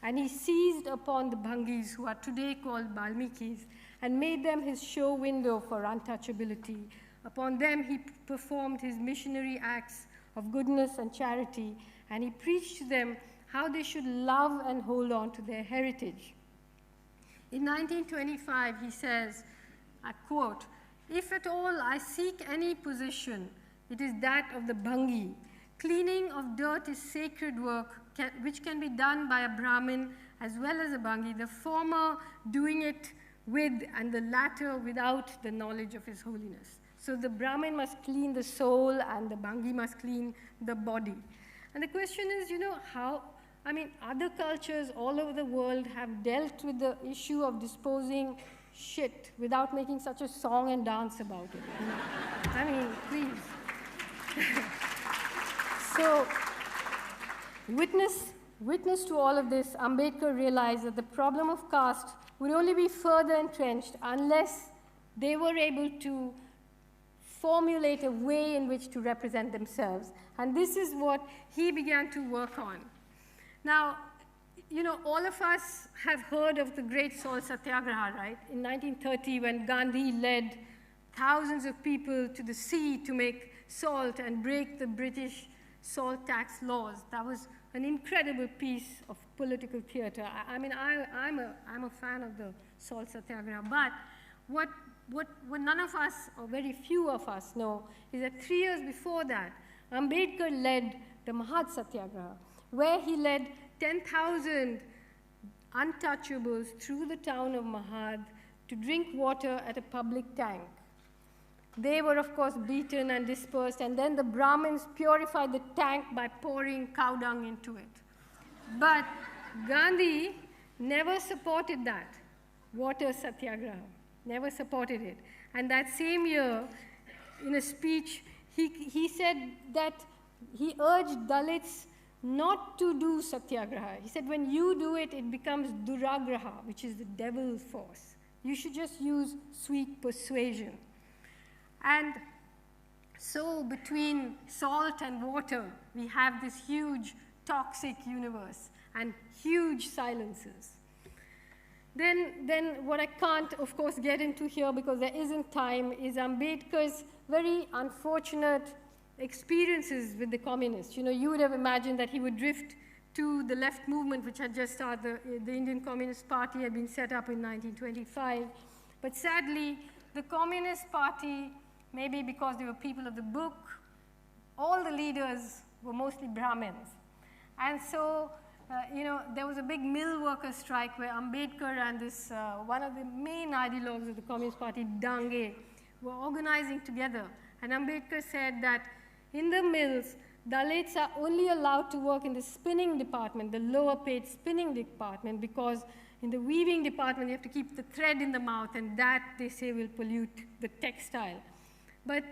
And he seized upon the bhangis, who are today called Balmikis, and made them his show window for untouchability. Upon them he performed his missionary acts of goodness and charity, and he preached to them how they should love and hold on to their heritage. In 1925, he says, I quote, "If at all I seek any position, it is that of the bhangi. Cleaning of dirt is sacred work which can be done by a Brahmin as well as a bhangi, the former doing it with and the latter without the knowledge of His Holiness." So the Brahmin must clean the soul and the bhangi must clean the body. And the question is, how, other cultures all over the world have dealt with the issue of disposing shit without making such a song and dance about it. Please. So, witness to all of this, Ambedkar realized that the problem of caste would only be further entrenched unless they were able to formulate a way in which to represent themselves. And this is what he began to work on. Now, all of us have heard of the Great Salt Satyagraha, right? In 1930, when Gandhi led thousands of people to the sea to make salt and break the British salt tax laws. That was an incredible piece of political theater. I'm a fan of the Salt Satyagraha, but what none of us, or very few of us, know is that 3 years before that, Ambedkar led the Mahad Satyagraha, where he led 10,000 untouchables through the town of Mahad to drink water at a public tank. They were, of course, beaten and dispersed, and then the Brahmins purified the tank by pouring cow dung into it. But Gandhi never supported that, water satyagraha, never supported it. And that same year, in a speech, he said that he urged Dalits not to do satyagraha. He said, when you do it, it becomes duragraha, which is the devil's force. You should just use sweet persuasion. And so between salt and water, we have this huge toxic universe and huge silences. Then what I can't, of course, get into here because there isn't time is Ambedkar's very unfortunate experiences with the communists. You would have imagined that he would drift to the left movement, which had just started. The Indian Communist Party had been set up in 1925. But sadly, the Communist Party, maybe because they were people of the book, all the leaders were mostly Brahmins. And so, there was a big mill worker strike where Ambedkar and this, one of the main ideologues of the Communist Party, Dange, were organizing together. And Ambedkar said that in the mills, Dalits are only allowed to work in the spinning department, the lower paid spinning department, because in the weaving department, you have to keep the thread in the mouth, and that, they say, will pollute the textile. But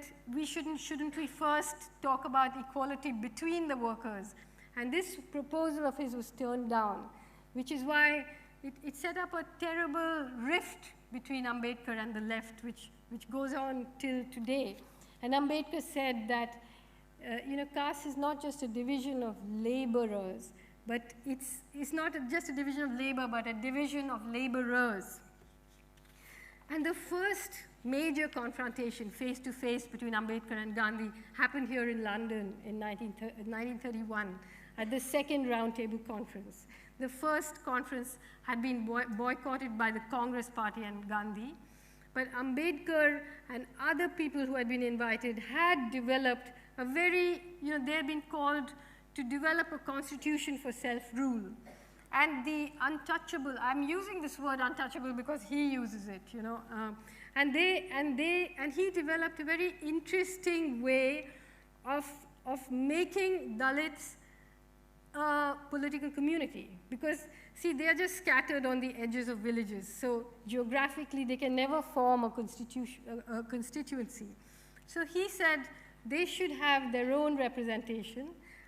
shouldn't we first talk about equality between the workers? And this proposal of his was turned down, which is why it set up a terrible rift between Ambedkar and the left, which goes on till today. And Ambedkar said that, caste is not just a division of laborers, but it's not just a division of labor, but a division of laborers. And the first major confrontation, face-to-face, between Ambedkar and Gandhi happened here in London in 1931 at the second Roundtable Conference. The first conference had been boycotted by the Congress Party and Gandhi, but Ambedkar and other people who had been invited had developed a very, they had been called to develop a constitution for self-rule. And the untouchable, I'm using this word untouchable because he uses it, and he developed a very interesting way of making Dalits a political community. Because, see, they are just scattered on the edges of villages. So geographically, they can never form a constituency. So he said they should have their own representation,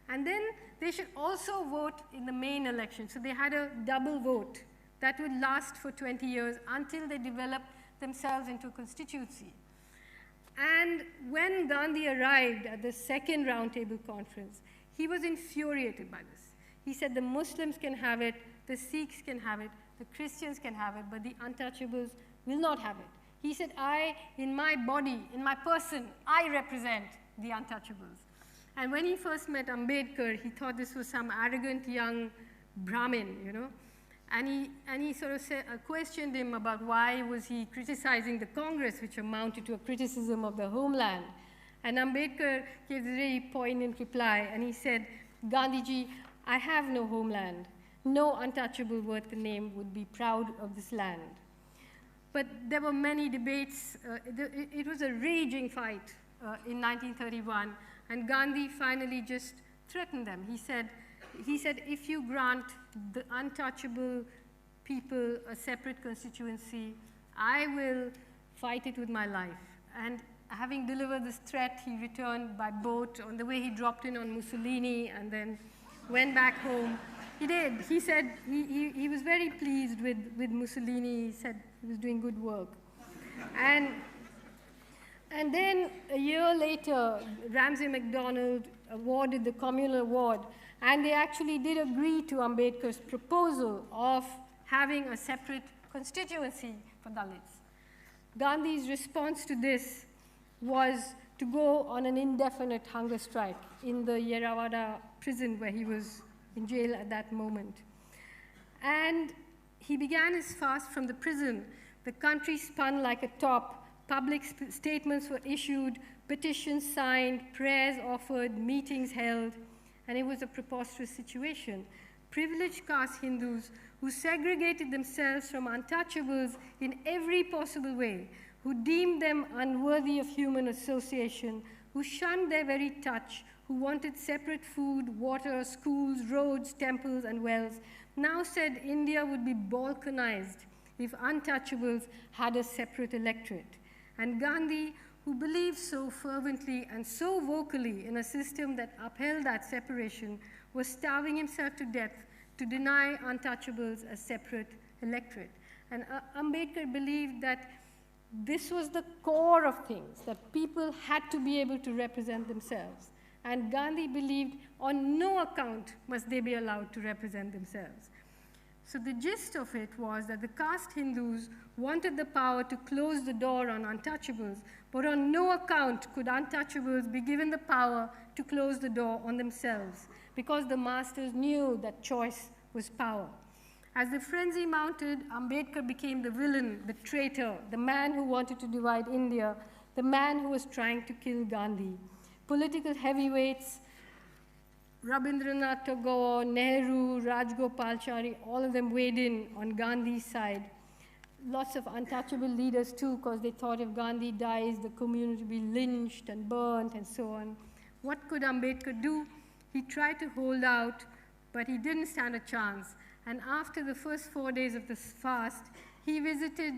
and then they should also vote in the main election. So they had a double vote that would last for 20 years until they developed themselves into a constituency. And when Gandhi arrived at the second roundtable conference, he was infuriated by this. He said the Muslims can have it, the Sikhs can have it, the Christians can have it, but the untouchables will not have it. He said, in my body, in my person, I represent the untouchables. And when he first met Ambedkar, he thought this was some arrogant young Brahmin, And he sort of questioned him about why was he criticizing the Congress, which amounted to a criticism of the homeland. And Ambedkar gave a very poignant reply, and he said, Gandhiji, I have no homeland. No untouchable worth the name would be proud of this land. But there were many debates. It was a raging fight in 1931, and Gandhi finally just threatened them. He said, if you grant the untouchable people a separate constituency, I will fight it with my life. And having delivered this threat, he returned by boat. On the way, he dropped in on Mussolini and then went back home. He did. He said he was very pleased with Mussolini. He said he was doing good work. And then a year later, Ramsay MacDonald awarded the Communal Award, and they actually did agree to Ambedkar's proposal of having a separate constituency for Dalits. Gandhi's response to this was to go on an indefinite hunger strike in the Yerawada prison where he was in jail at that moment. And he began his fast from the prison. The country spun like a top. Public statements were issued, petitions signed, prayers offered, meetings held, and it was a preposterous situation. Privileged caste Hindus who segregated themselves from untouchables in every possible way, who deemed them unworthy of human association, who shunned their very touch, who wanted separate food, water, schools, roads, temples, and wells, now said India would be balkanized if untouchables had a separate electorate. And Gandhi, who believed so fervently and so vocally in a system that upheld that separation, was starving himself to death to deny untouchables a separate electorate. And Ambedkar believed that this was the core of things, that people had to be able to represent themselves. And Gandhi believed on no account must they be allowed to represent themselves. So the gist of it was that the caste Hindus wanted the power to close the door on untouchables, but on no account could untouchables be given the power to close the door on themselves, because the masters knew that choice was power. As the frenzy mounted, Ambedkar became the villain, the traitor, the man who wanted to divide India, the man who was trying to kill Gandhi. Political heavyweights, Rabindranath Tagore, Nehru, Rajgopalachari, all of them weighed in on Gandhi's side. Lots of untouchable leaders too, because they thought if Gandhi dies, the community will be lynched and burnt and so on. What could Ambedkar do? He tried to hold out, but he didn't stand a chance. And after the first 4 days of this fast, he visited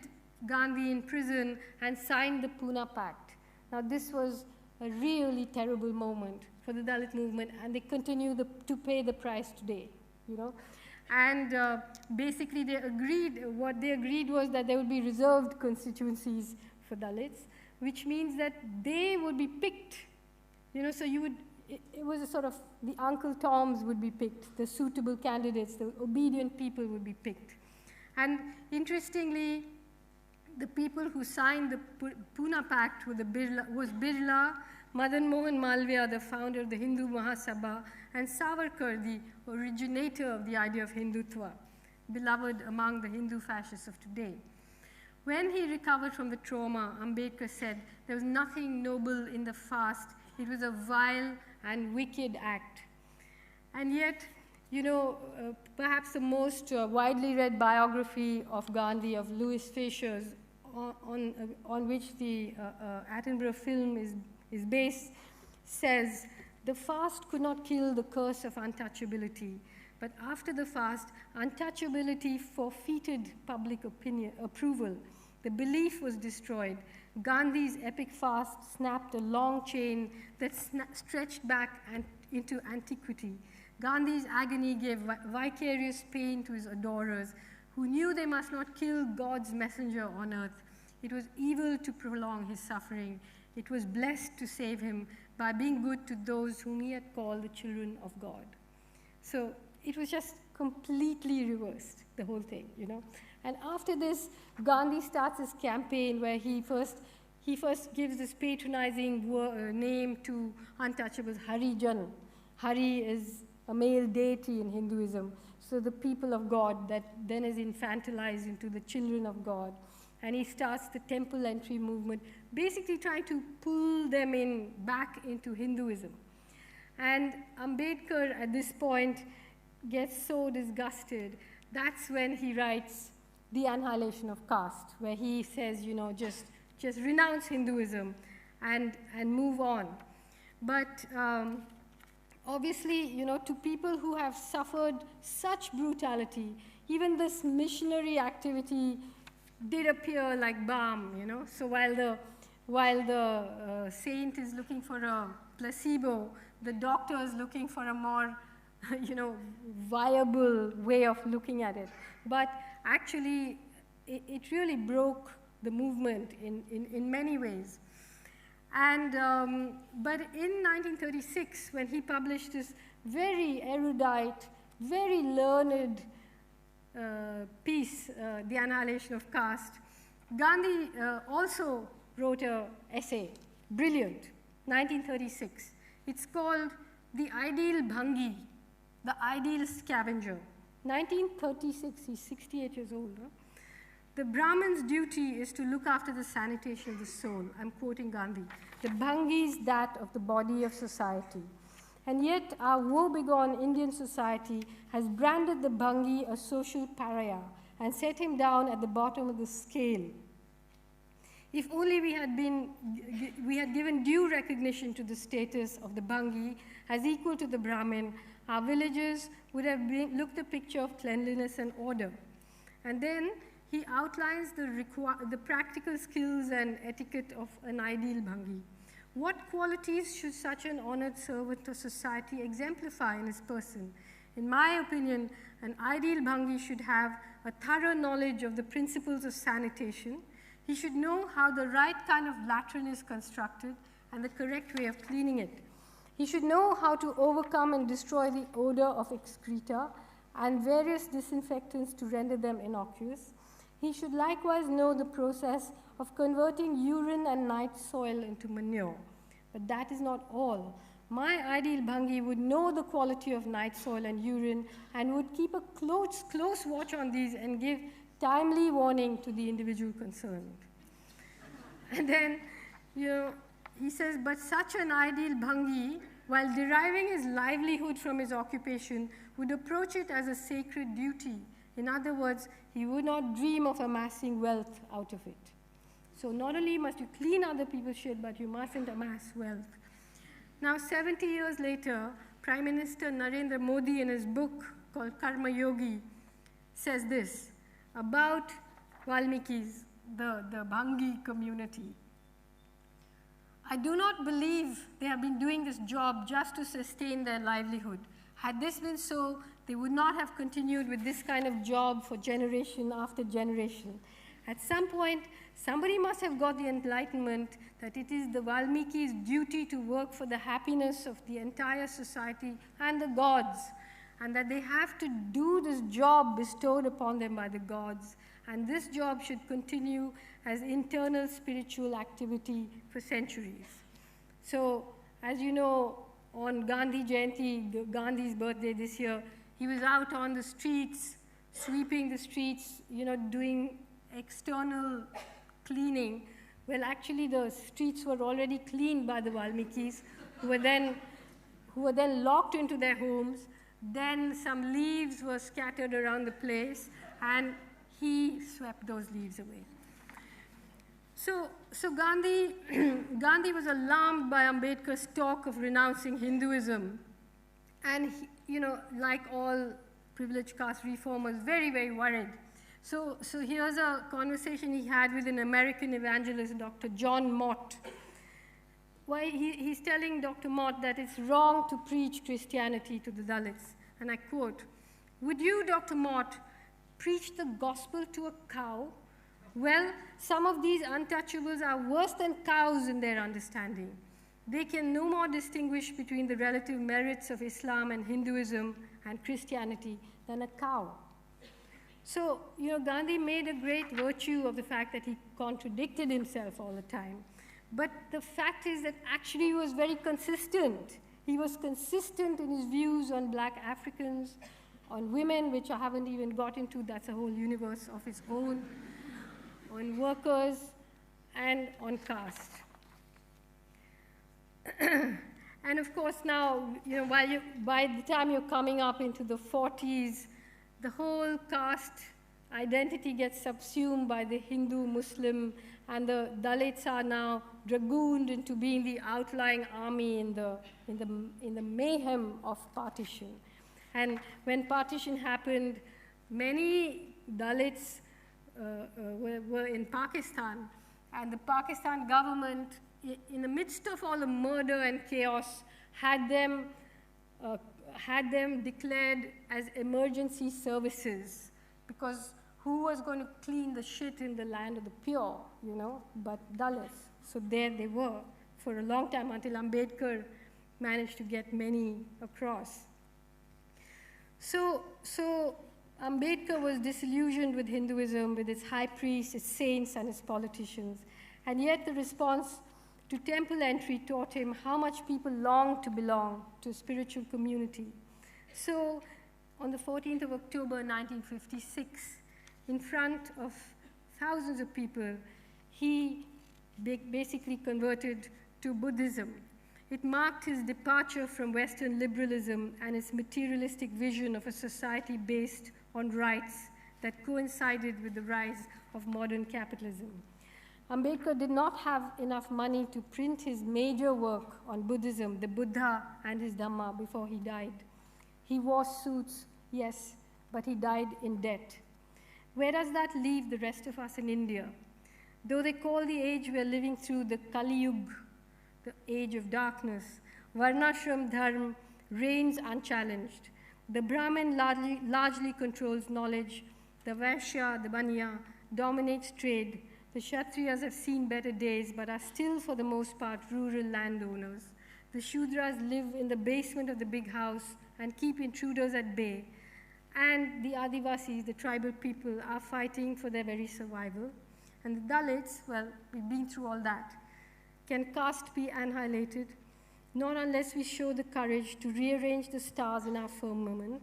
Gandhi in prison and signed the Pune Pact. Now this was a really terrible moment for the Dalit movement, and they continue to pay the price today, And basically what they agreed was that there would be reserved constituencies for Dalits, which means that they would be picked. So it was a sort of, the Uncle Toms would be picked, the suitable candidates, the obedient people would be picked. And interestingly, the people who signed the Pune Pact was Birla, Madan Mohan Malviya, the founder of the Hindu Mahasabha, and Savarkar, the originator of the idea of Hindutva, beloved among the Hindu fascists of today. When he recovered from the trauma, Ambedkar said, there was nothing noble in the fast. It was a vile and wicked act. And yet, you know, perhaps the most widely read biography of Gandhi, of Louis Fisher's, on which the Attenborough film is based, says, the fast could not kill the curse of untouchability, but after the fast, untouchability forfeited public approval. The belief was destroyed. Gandhi's epic fast snapped a long chain that stretched back into antiquity. Gandhi's agony gave vicarious pain to his adorers, who knew they must not kill God's messenger on earth. It was evil to prolong his suffering. It was blessed to save him by being good to those whom he had called the children of God. So it was just completely reversed, the whole thing, you know. And after this, Gandhi starts his campaign where he first gives this patronizing name to untouchables, Harijan. Hari is a male deity in Hinduism, so the people of God that then is infantilized into the children of God. And he starts the temple entry movement, basically trying to pull them back into Hinduism. And Ambedkar, at this point, gets so disgusted. That's when he writes The Annihilation of Caste, where he says, you know, just renounce Hinduism and move on. But obviously, you know, to people who have suffered such brutality, even this missionary activity did appear like balm, you know. So while the saint is looking for a placebo, the doctor is looking for a more, you know, viable way of looking at it. But actually, it really broke the movement in many ways. And, but in 1936, when he published this very erudite, very learned piece, The Annihilation of Caste, Gandhi also wrote an essay, brilliant, 1936. It's called The Ideal Bhangi, The Ideal Scavenger. 1936, he's 68 years old. Huh? The Brahmin's duty is to look after the sanitation of the soul. I'm quoting Gandhi. The Bhangi is that of the body of society. And yet our woe-begone Indian society has branded the Bhangi a social pariah and set him down at the bottom of the scale. If only we had given due recognition to the status of the Bhangi as equal to the Brahmin, our villages would have looked a picture of cleanliness and order. And then he outlines the practical skills and etiquette of an ideal Bhangi. What qualities should such an honored servant of society exemplify in his person? In my opinion, an ideal Bhangi should have a thorough knowledge of the principles of sanitation. He should know how the right kind of latrine is constructed and the correct way of cleaning it. He should know how to overcome and destroy the odor of excreta and various disinfectants to render them innocuous. He should likewise know the process of converting urine and night soil into manure. But that is not all. My ideal Bhangi would know the quality of night soil and urine and would keep a close watch on these and give timely warning to the individual concerned. And then, you know, he says, but such an ideal Bhangi, while deriving his livelihood from his occupation, would approach it as a sacred duty. In other words, he would not dream of amassing wealth out of it. So not only must you clean other people's shit, but you mustn't amass wealth. Now, 70 years later, Prime Minister Narendra Modi, in his book called Karma Yogi, says this about Valmiki's, the Bhangi community. I do not believe they have been doing this job just to sustain their livelihood. Had this been so, they would not have continued with this kind of job for generation after generation. At some point, somebody must have got the enlightenment that it is the Valmiki's duty to work for the happiness of the entire society and the gods, and that they have to do this job bestowed upon them by the gods, and this job should continue as internal spiritual activity for centuries. So, as you know, on Gandhi Jayanti, Gandhi's birthday this year, he was out on the streets, sweeping the streets, you know, doing external cleaning. Well, actually, the streets were already cleaned by the Valmikis, who were then locked into their homes. Then some leaves were scattered around the place, and he swept those leaves away. So Gandhi, Gandhi was alarmed by Ambedkar's talk of renouncing Hinduism, and he, like all privileged caste reformers, very, very worried. So here's a conversation he had with an American evangelist, Dr. John Mott. Why he's telling Dr. Mott that it's wrong to preach Christianity to the Dalits. And I quote, "Would you, Dr. Mott, preach the gospel to a cow? Well, some of these untouchables are worse than cows in their understanding. They can no more distinguish between the relative merits of Islam and Hinduism and Christianity than a cow." So, Gandhi made a great virtue of the fact that he contradicted himself all the time. But the fact is that actually he was very consistent. He was consistent in his views on black Africans, on women, which I haven't even got into, that's a whole universe of its own, on workers, and on caste. And of course now, by the time you're coming up into the 40s, the whole caste identity gets subsumed by the Hindu, Muslim, and the Dalits are now dragooned into being the outlying army in the mayhem of partition. And when partition happened, many Dalits were in Pakistan, and the Pakistan government, in the midst of all the murder and chaos, had them declared as emergency services, because who was going to clean the shit in the land of the pure, but Dalits. So there they were for a long time until Ambedkar managed to get many across. So Ambedkar was disillusioned with Hinduism, with its high priests, its saints, and its politicians. And yet the response to temple entry taught him how much people long to belong to a spiritual community. So on the 14th of October 1956, in front of thousands of people, he basically converted to Buddhism. It marked his departure from Western liberalism and its materialistic vision of a society based on rights that coincided with the rise of modern capitalism. Ambedkar did not have enough money to print his major work on Buddhism, the Buddha and his Dhamma, before he died. He wore suits, yes, but he died in debt. Where does that leave the rest of us in India? Though they call the age we are living through the Kali Yuga, the age of darkness, Varnashram Dharma reigns unchallenged. The Brahmin largely controls knowledge. The Vaishya, the Baniya, dominates trade. The Kshatriyas have seen better days, but are still, for the most part, rural landowners. The Shudras live in the basement of the big house and keep intruders at bay. And the Adivasis, the tribal people, are fighting for their very survival. And the Dalits, well, we've been through all that. Can caste be annihilated? Not unless we show the courage to rearrange the stars in our firmament.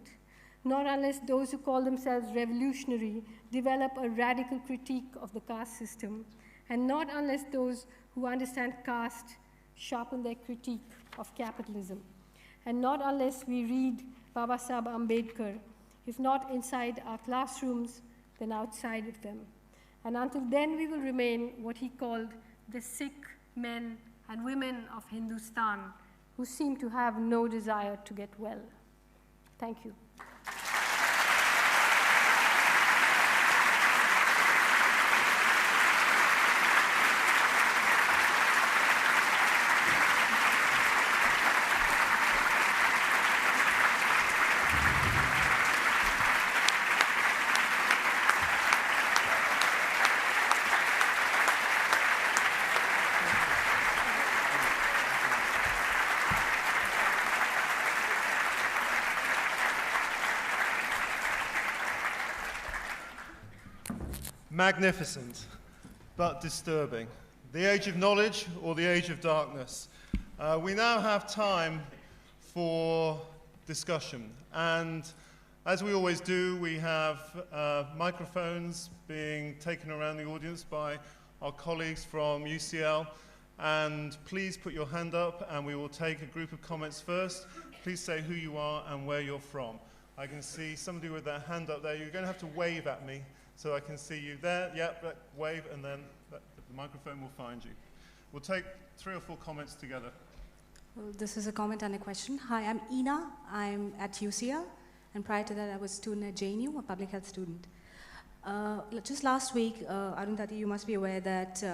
Not unless those who call themselves revolutionary develop a radical critique of the caste system. And not unless those who understand caste sharpen their critique of capitalism. And not unless we read Baba Saheb Ambedkar, if not inside our classrooms, then outside of them. And until then, we will remain what he called the Sikh men and women of Hindustan, who seem to have no desire to get well. Thank you. Magnificent, but disturbing. The age of knowledge or the age of darkness? We now have time for discussion. And As we always do, we have microphones being taken around the audience by our colleagues from UCL. And please put your hand up and we will take a group of comments first. Please say who you are and where you're from. I can see somebody with their hand up there. You're going to have to wave at me so I can see you there. Yep, wave, and then the microphone will find you. We'll take 3 or 4 comments together. Well, this is a comment and a question. Hi, I'm Ina. I'm at UCL. And prior to that, I was a student at JNU, a public health student. Just last week, Arundhati, you must be aware that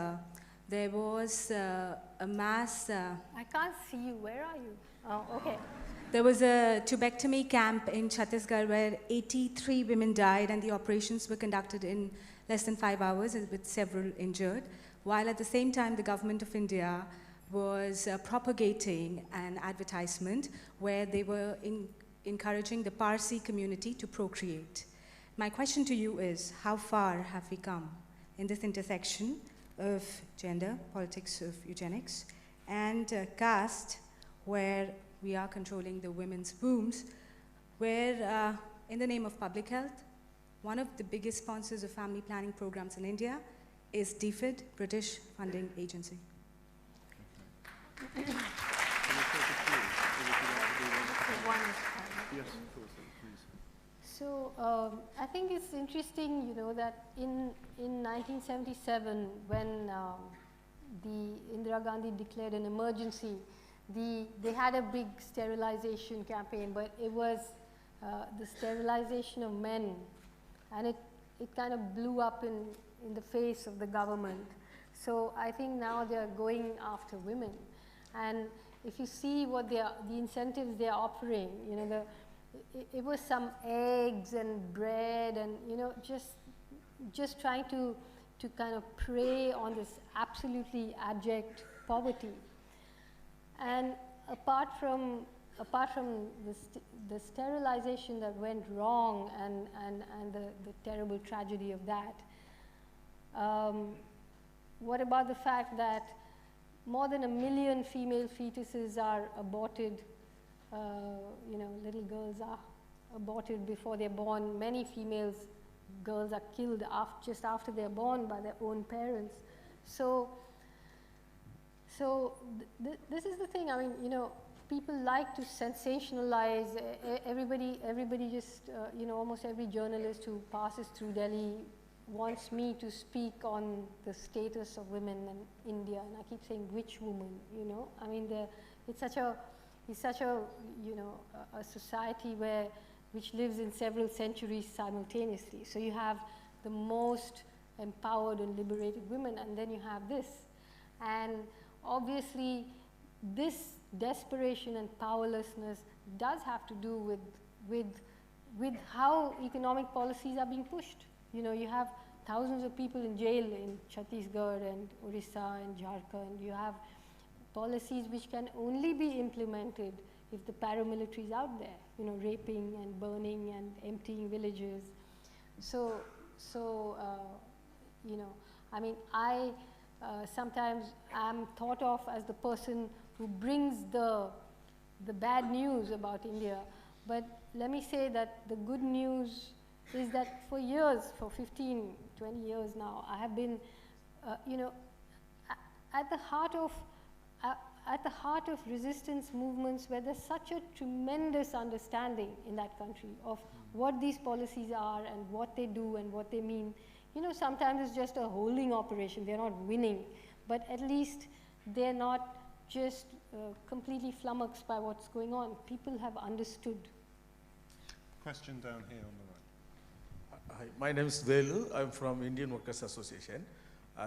there was a mass... I can't see you. Where are you? Oh, okay. There was a tubectomy camp in Chhattisgarh where 83 women died, and the operations were conducted in less than 5 hours with several injured, while at the same time the government of India was propagating an advertisement where they were encouraging the Parsi community to procreate. My question to you is, how far have we come in this intersection of gender, politics of eugenics, and caste, where we are controlling the women's wombs, where in the name of public health, one of the biggest sponsors of family planning programs in India is DFID, British Funding Agency. Yes, of course, please. So I think it's interesting, you know, that in 1977, when the Indira Gandhi declared an emergency, they had a big sterilization campaign, but it was the sterilization of men, and it kind of blew up in the face of the government. So I think now they are going after women, and if you see what the incentives they are offering, you know, it was some eggs and bread and, you know, just trying to kind of prey on this absolutely abject poverty. And apart from the sterilization that went wrong and the terrible tragedy of that, what about the fact that more than 1 million female fetuses are aborted? You know, little girls are aborted before they're born. Many girls are killed just after they're born by their own parents. So this is the thing. I mean, you know, people like to sensationalize. Everybody just, you know, almost every journalist who passes through Delhi wants me to speak on the status of women in India, and I keep saying which woman, you know. I mean, it's such a you know, a society which lives in several centuries simultaneously. So you have the most empowered and liberated women, and then you have this. And obviously, this desperation and powerlessness does have to do with how economic policies are being pushed. You know, you have thousands of people in jail in Chhattisgarh and Orissa and Jharkhand. You have policies which can only be implemented if the paramilitary is out there, you know, raping and burning and emptying villages. So you know, I mean, I sometimes am thought of as the person who brings the bad news about India. But let me say that the good news is that for years, for 15, 20 years now, I have been, you know, at the heart of resistance movements where there's such a tremendous understanding in that country of what these policies are and what they do and what they mean. You know, sometimes it's just a holding operation. They're not winning, but at least they're not just completely flummoxed by what's going on. People have understood. Question down here on the right. Hi, my name is Velu. I'm from Indian Workers Association.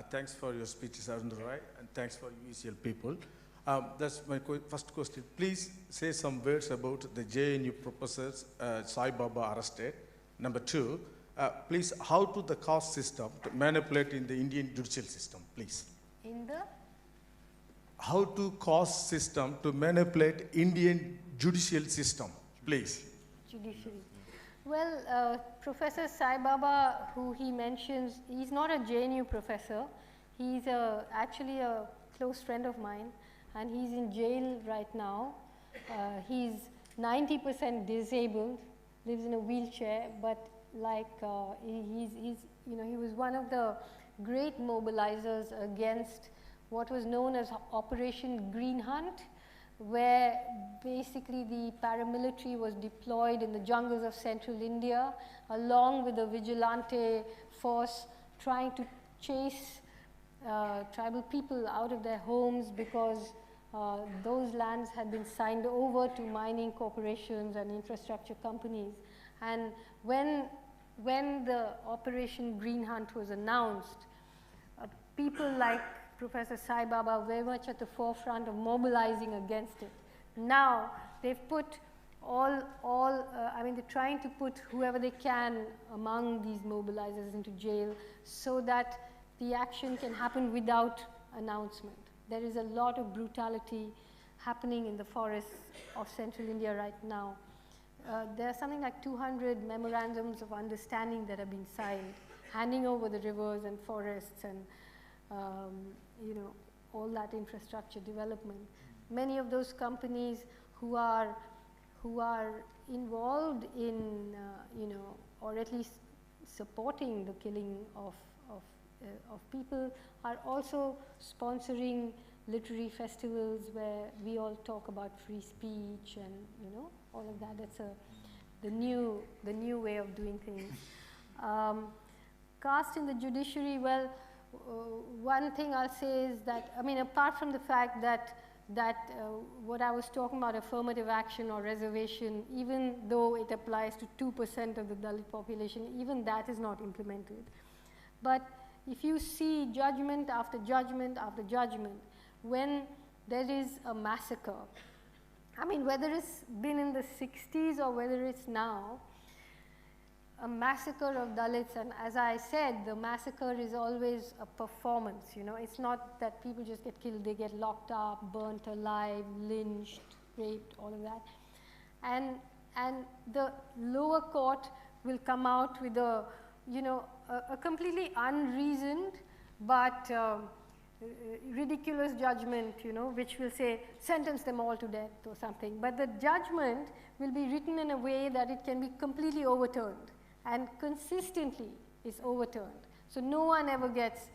Thanks for your speeches, Arundhati Roy, and thanks for UCL people. That's my first question. Please say some words about the JNU professors Sai Baba arrested. Number 2, please, how to the caste system to manipulate in the Indian judicial system, please? In the? How to caste system to manipulate Indian judicial system, please? Judiciary. Well, Professor Sai Baba, who he mentions, he's not a JNU professor. He's actually a close friend of mine, and he's in jail right now. He's 90% disabled. lives in a wheelchair, but like he was one of the great mobilizers against what was known as Operation Green Hunt, where basically the paramilitary was deployed in the jungles of central India along with a vigilante force trying to chase tribal people out of their homes because those lands had been signed over to mining corporations and infrastructure companies. And when the Operation Green Hunt was announced, people like Professor Sai Baba were very much at the forefront of mobilizing against it. Now they've put they're trying to put whoever they can among these mobilizers into jail so that the action can happen without announcement. There is a lot of brutality happening in the forests of central India right now. There are something like 200 memorandums of understanding that have been signed, handing over the rivers and forests and all that infrastructure development. Many of those companies who are involved in or at least supporting the killing of people are also sponsoring literary festivals where we all talk about free speech and all of that. That's the new way of doing things. Caste in the judiciary, well, one thing I'll say is that, apart from the fact that what I was talking about, affirmative action or reservation, even though it applies to 2% of the Dalit population, even that is not implemented. But if you see judgment after judgment after judgment, when there is a massacre, whether it's been in the 60s or whether it's now, a massacre of Dalits, and as I said, the massacre is always a performance, it's not that people just get killed, they get locked up, burnt alive, lynched, raped, all of that. And the lower court will come out with a completely unreasoned but ridiculous judgment, which will say, sentence them all to death or something. But the judgment will be written in a way that it can be completely overturned, and consistently is overturned. So no one ever gets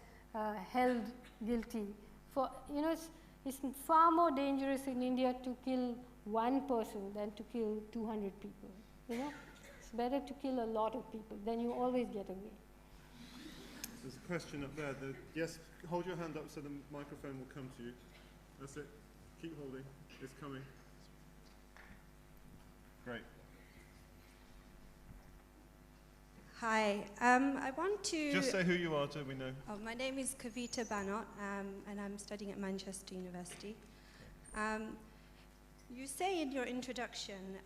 held guilty. For, it's far more dangerous in India to kill one person than to kill 200 people, It's better to kill a lot of people, then you always get away. There's a question up there. Yes, hold your hand up so the microphone will come to you. That's it. Keep holding. It's coming. Great. Hi. I want to... Just say who you are so we know. Oh, my name is Kavita Banot, and I'm studying at Manchester University. You say in your introduction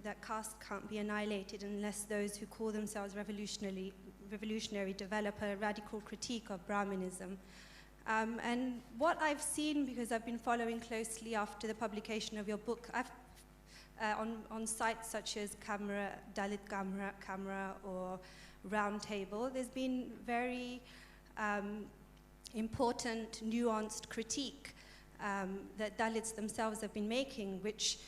that caste can't be annihilated unless those who call themselves revolutionary develop a radical critique of Brahminism. And what I've seen, because I've been following closely after the publication of your book, on sites such as Dalit Camera or Roundtable, there's been very important, nuanced critique that Dalits themselves have been making, which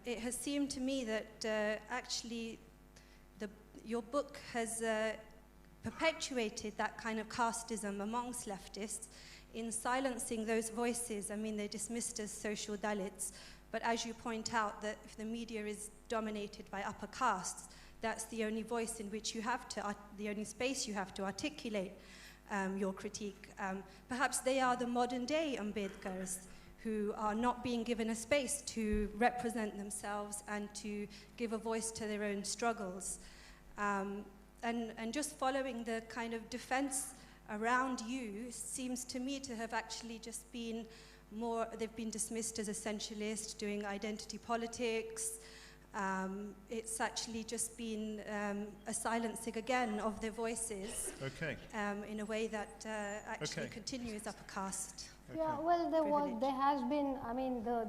it has seemed to me that actually your book has perpetuated that kind of casteism amongst leftists in silencing those voices. They're dismissed as social Dalits, but as you point out, that if the media is dominated by upper castes, that's the only voice in which you have to, the only space you have to articulate your critique. Perhaps they are the modern day Ambedkars who are not being given a space to represent themselves and to give a voice to their own struggles. And just following the kind of defense around you seems to me to have actually just been more, they've been dismissed as essentialist, doing identity politics. It's actually just been a silencing again of their voices. Okay. In a way that actually continues upper caste. Okay. Yeah, well, there has been, the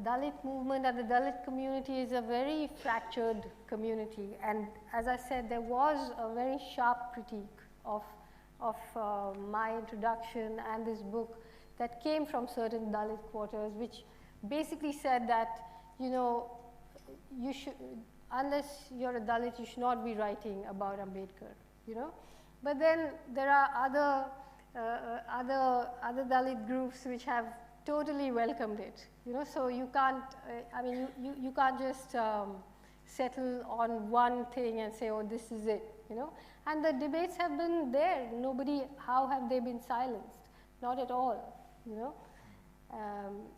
Dalit movement and the Dalit community is a very fractured community. And as I said, there was a very sharp critique of my introduction and this book that came from certain Dalit quarters, which basically said that, unless you're a Dalit, you should not be writing about Ambedkar, you know. But then there are other Dalit groups which have totally welcomed it, you know. So you can't, I mean, you can't just settle on one thing and say, oh, this is it, you know. And the debates have been there. Nobody, how have they been silenced? Not at all, you know.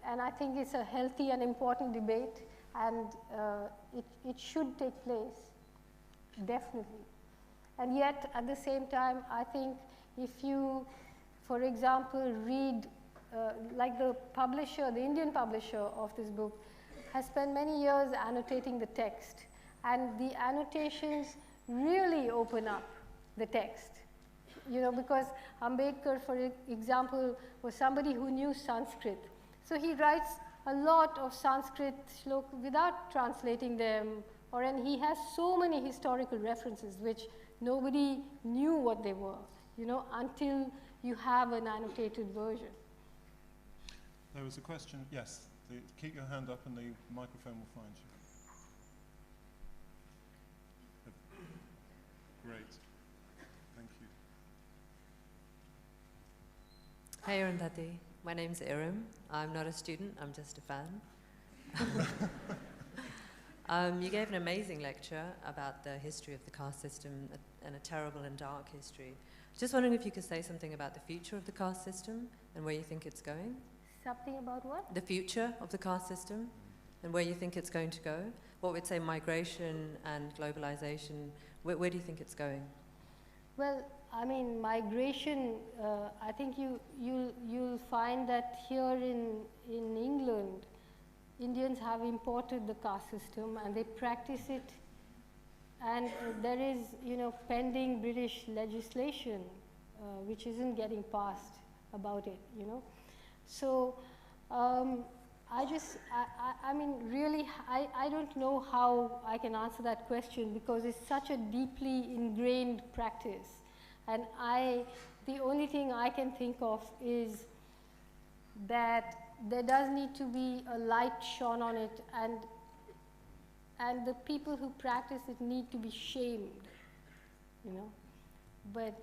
And I think it's a healthy and important debate, and it should take place, definitely. And yet, at the same time, I think if you, for example, read, like the publisher, the Indian publisher of this book, has spent many years annotating the text, and the annotations really open up the text, you know, because Ambedkar, for example, was somebody who knew Sanskrit. So he writes a lot of Sanskrit shlokas without translating them, and he has so many historical references which nobody knew what they were, you know, until you have an annotated version. There was a question, yes, keep your hand up and the microphone will find you. Great, thank you. Hey Arundhati, my name's Iram. I'm not a student, I'm just a fan. You gave an amazing lecture about the history of the caste system and a terrible and dark history. Just wondering if you could say something about the future of the caste system and where you think it's going. Something about what? The future of the caste system and where you think it's going to go. What would say migration and globalization, where do you think it's going? Well, I mean, migration, I think you'll find that here in England, Indians have imported the caste system and they practice it, and there is, you know, pending British legislation which isn't getting passed about it, you know. So I mean, really, I don't know how I can answer that question because it's such a deeply ingrained practice. And the only thing I can think of is that there does need to be a light shone on it, and the people who practice it need to be shamed, you know. But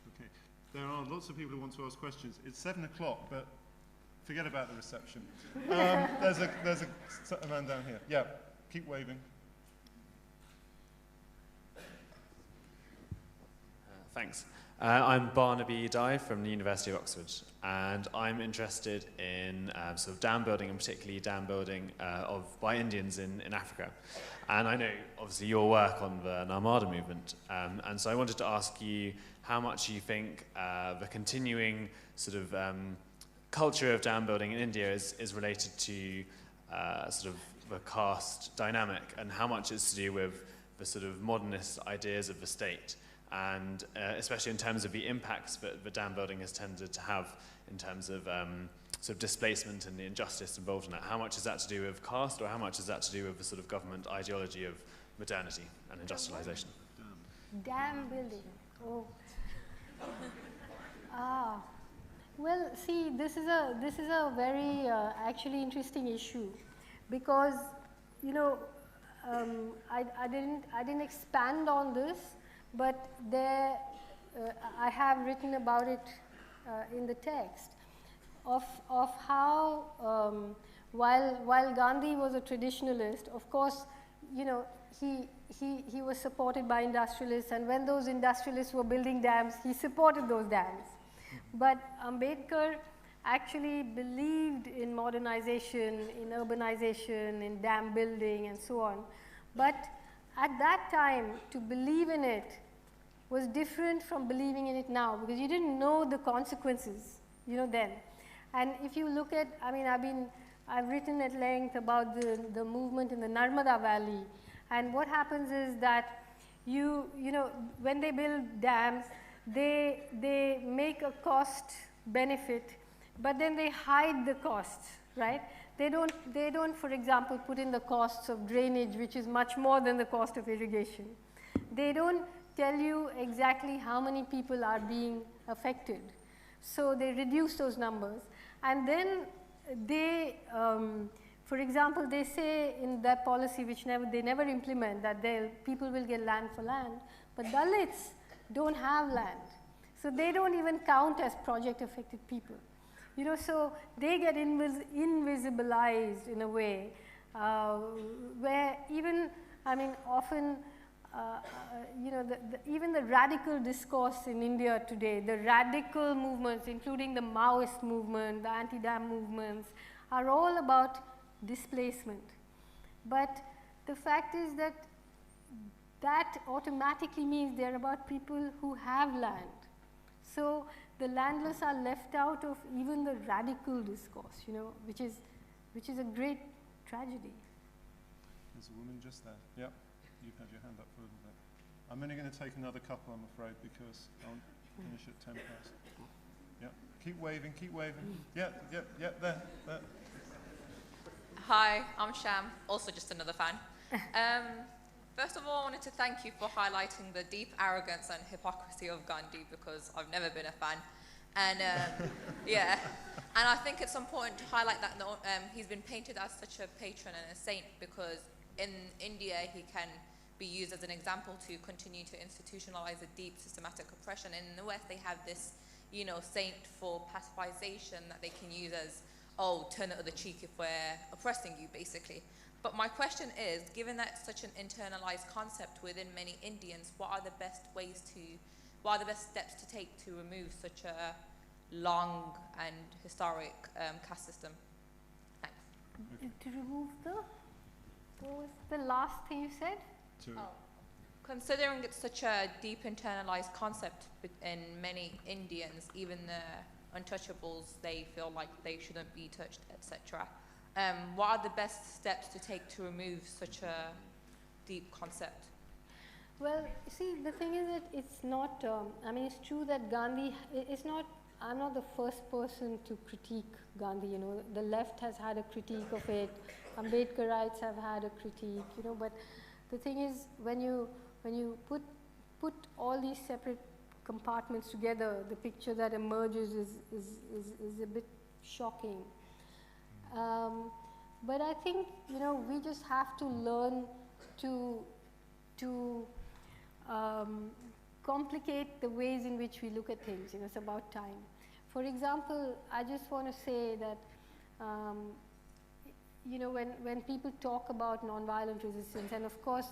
okay, there are lots of people who want to ask questions. It's 7 o'clock, but forget about the reception. There's a man down here. Yeah, keep waving. Thanks. I'm Barnaby Dye from the University of Oxford, and I'm interested in sort of dam building, and particularly dam building by Indians in Africa. And I know, obviously, your work on the Narmada movement, and so I wanted to ask you how much you think the continuing sort of culture of dam building in India is related to sort of the caste dynamic, and how much it's to do with the sort of modernist ideas of the state. And especially in terms of the impacts that the dam building has tended to have in terms of sort of displacement and the injustice involved in that. How much is that to do with caste, or how much is that to do with the sort of government ideology of modernity and industrialization? Dam building. Oh. Well, see, this is a very actually interesting issue, because, you know, I didn't expand on this. But there, I have written about it in the text of how while Gandhi was a traditionalist, of course, you know, he was supported by industrialists, and when those industrialists were building dams, he supported those dams. But Ambedkar actually believed in modernization, in urbanization, in dam building, and so on. But at that time, to believe in it was different from believing in it now, because you didn't know the consequences, you know, then. And if you look at, I mean, I've written at length about the movement in the Narmada Valley, and what happens is that you know, when they build dams, they make a cost benefit, but then they hide the costs, right? They don't, for example, put in the costs of drainage, which is much more than the cost of irrigation. They don't tell you exactly how many people are being affected. So they reduce those numbers. And then they For example, they say in their policy, which they never implement, that people will get land for land, but Dalits don't have land. So they don't even count as project-affected people. You know, so they get invisibilized in a way where even, I mean, often, you know, even the radical discourse in India today, the radical movements, including the Maoist movement, the anti-dam movements, are all about displacement. But the fact is that that automatically means they're about people who have land. So the landless are left out of even the radical discourse, you know, which is a great tragedy. There's a woman just there. Yeah, you've had your hand up for a little bit. I'm only going to take another couple, I'm afraid, because I'll finish at 10 past. Yeah, keep waving, keep waving. Yeah, there. Hi, I'm Sham, also just another fan. First of all, I wanted to thank you for highlighting the deep arrogance and hypocrisy of Gandhi, because I've never been a fan. And yeah, and I think it's important to highlight that he's been painted as such a patron and a saint, because in India he can be used as an example to continue to institutionalize a deep systematic oppression. And in the West they have this, you know, saint for pacifization that they can use as, oh, turn the other cheek if we're oppressing you, basically. But my question is, given that it's such an internalized concept within many Indians, what are the best steps to take to remove such a long and historic caste system? Thanks. To remove what was the last thing you said? Considering it's such a deep internalized concept in many Indians, even the untouchables, they feel like they shouldn't be touched, etc. What are the best steps to take to remove such a deep concept? Well, see, the thing is that it's not, I mean, it's true that Gandhi, I'm not the first person to critique Gandhi, you know. The left has had a critique of it, Ambedkarites have had a critique, you know, but the thing is, when you put all these separate compartments together, the picture that emerges is a bit shocking. But I think, you know, we just have to learn to complicate the ways in which we look at things. You know, it's about time. For example, I just want to say that, you know, when people talk about nonviolent resistance, and of course,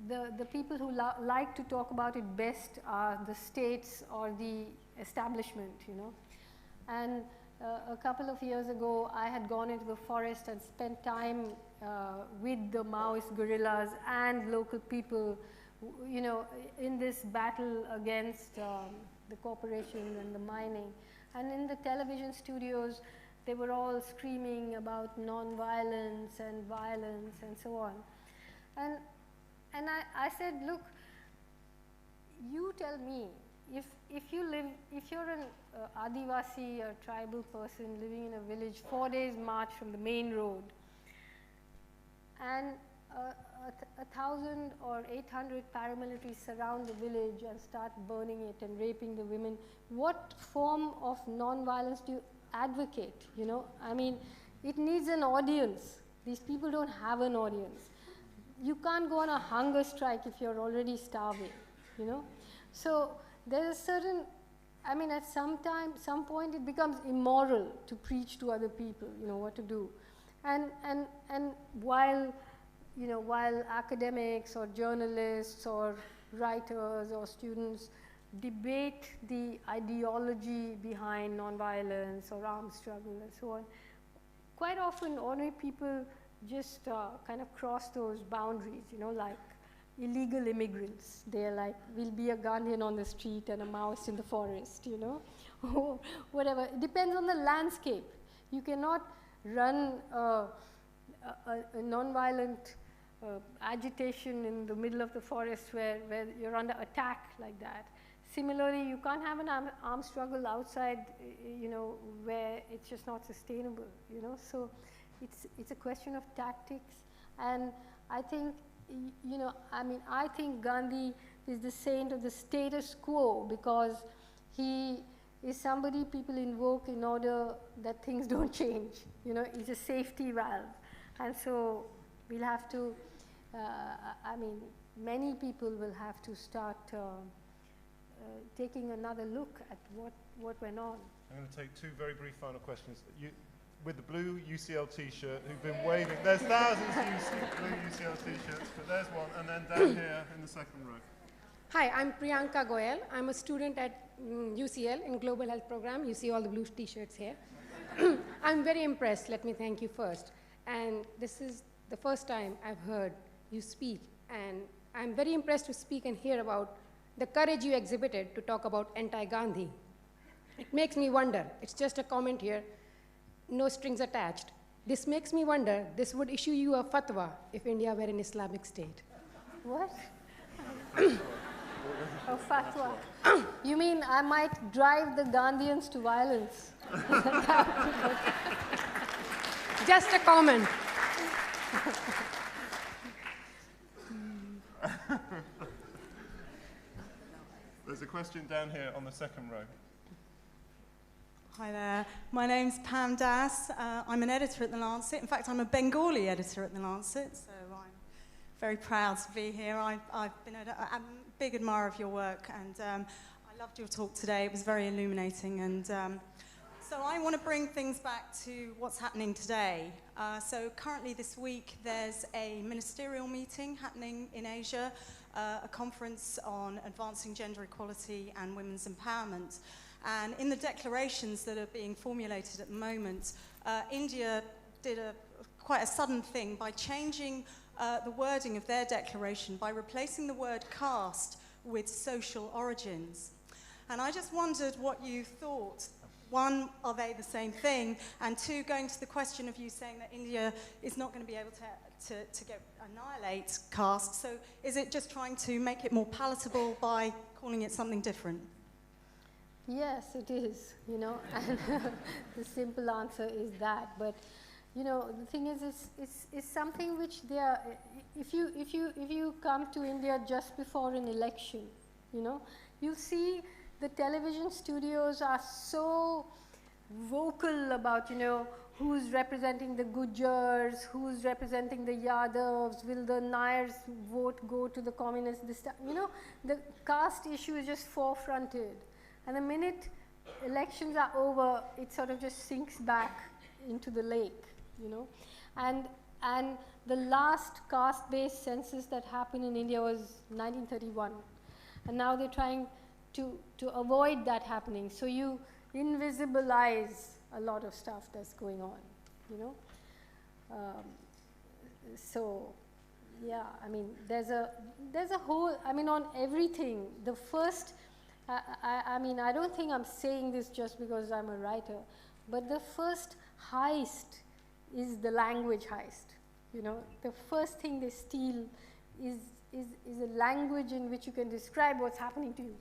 the people who like to talk about it best are the states or the establishment, you know. And a couple of years ago, I had gone into the forest and spent time with the Maoist guerrillas and local people, you know, in this battle against the corporations and the mining. And in the television studios, they were all screaming about non-violence and violence and so on. And I said, look, you tell me, if you're an Adivasi or tribal person living in a village 4 days march from the main road, and 1,000 or 800 paramilitaries surround the village and start burning it and raping the women, what form of non-violence do you advocate, you know? I mean, it needs an audience. These people don't have an audience. You can't go on a hunger strike if you're already starving, you know? So there's a certain, I mean, at some point it becomes immoral to preach to other people, you know, what to do. And while, you know, while academics or journalists or writers or students debate the ideology behind nonviolence or armed struggle and so on, quite often ordinary people just kind of cross those boundaries, you know, like illegal immigrants. They're like, we'll be a Gandhian on the street and a Maoist in the forest, you know, or whatever. It depends on the landscape. You cannot run a nonviolent agitation in the middle of the forest where you're under attack like that. Similarly, you can't have an armed struggle outside, you know, where it's just not sustainable, you know. So it's a question of tactics. And I think, you know, I mean, I think Gandhi is the saint of the status quo because he is somebody people invoke in order that things don't change. You know, he's a safety valve. And so we'll have to, I mean, many people will have to start taking another look at what went on. I'm going to take two very brief final questions. With the blue UCL t-shirt, who've been waving. There's thousands of blue UCL t-shirts, but there's one. And then down here in the second row. Hi, I'm Priyanka Goyal. I'm a student at UCL in Global Health Program. You see all the blue t-shirts here. I'm very impressed. Let me thank you first. And this is the first time I've heard you speak. And I'm very impressed to speak and hear about the courage you exhibited to talk about anti-Gandhi. It makes me wonder. It's just a comment here. No strings attached. This makes me wonder, this would issue you a fatwa if India were an Islamic state. What? A fatwa. You mean I might drive the Gandhians to violence? Just a comment. There's a question down here on the second row. Hi there. My name's Pam Das. I'm an editor at The Lancet. In fact, I'm a Bengali editor at The Lancet, so I'm very proud to be here. I've been a big admirer of your work, and I loved your talk today. It was very illuminating, and so I want to bring things back to what's happening today. So currently this week, there's a ministerial meeting happening in Asia, a conference on advancing gender equality and women's empowerment. And in the declarations that are being formulated at the moment, India did quite a sudden thing by changing the wording of their declaration by replacing the word caste with social origins. And I just wondered what you thought. One, are they the same thing? And two, going to the question of you saying that India is not going to be able to annihilate caste, so is it just trying to make it more palatable by calling it something different? Yes, it is, you know, and the simple answer is that. But, you know, the thing is, it's something which they are, if you come to India just before an election, you know, you see the television studios are so vocal about, you know, who's representing the Gujars, who's representing the Yadavs, will the Nairs vote go to the communists this time? You know, the caste issue is just forefronted. And the minute elections are over, it sort of just sinks back into the lake, you know. And the last caste-based census that happened in India was 1931. And now they're trying to avoid that happening. So you invisibilize a lot of stuff that's going on, you know. So, yeah, I mean, there's a whole, I mean, on everything, the first, I mean, I don't think I'm saying this just because I'm a writer, but the first heist is the language heist. You know, the first thing they steal is a language in which you can describe what's happening to you.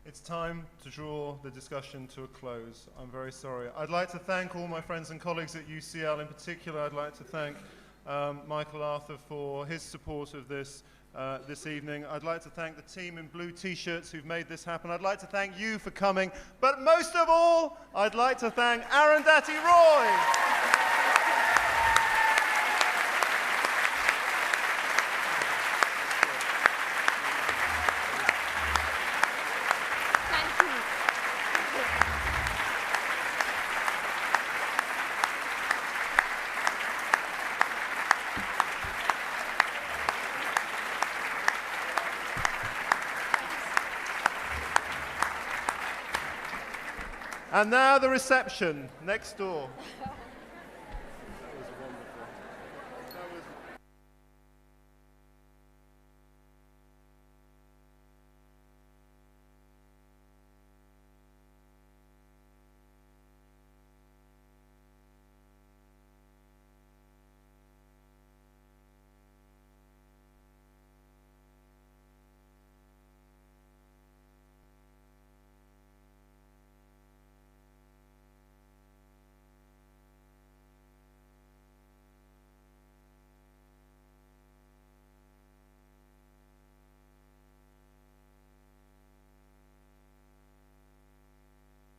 It's time to draw the discussion to a close. I'm very sorry. I'd like to thank all my friends and colleagues at UCL. In particular, I'd like to thank Michael Arthur for his support of this this evening. I'd like to thank the team in blue t-shirts who've made this happen. I'd like to thank you for coming. But most of all, I'd like to thank Arundhati Roy. And now the reception next door.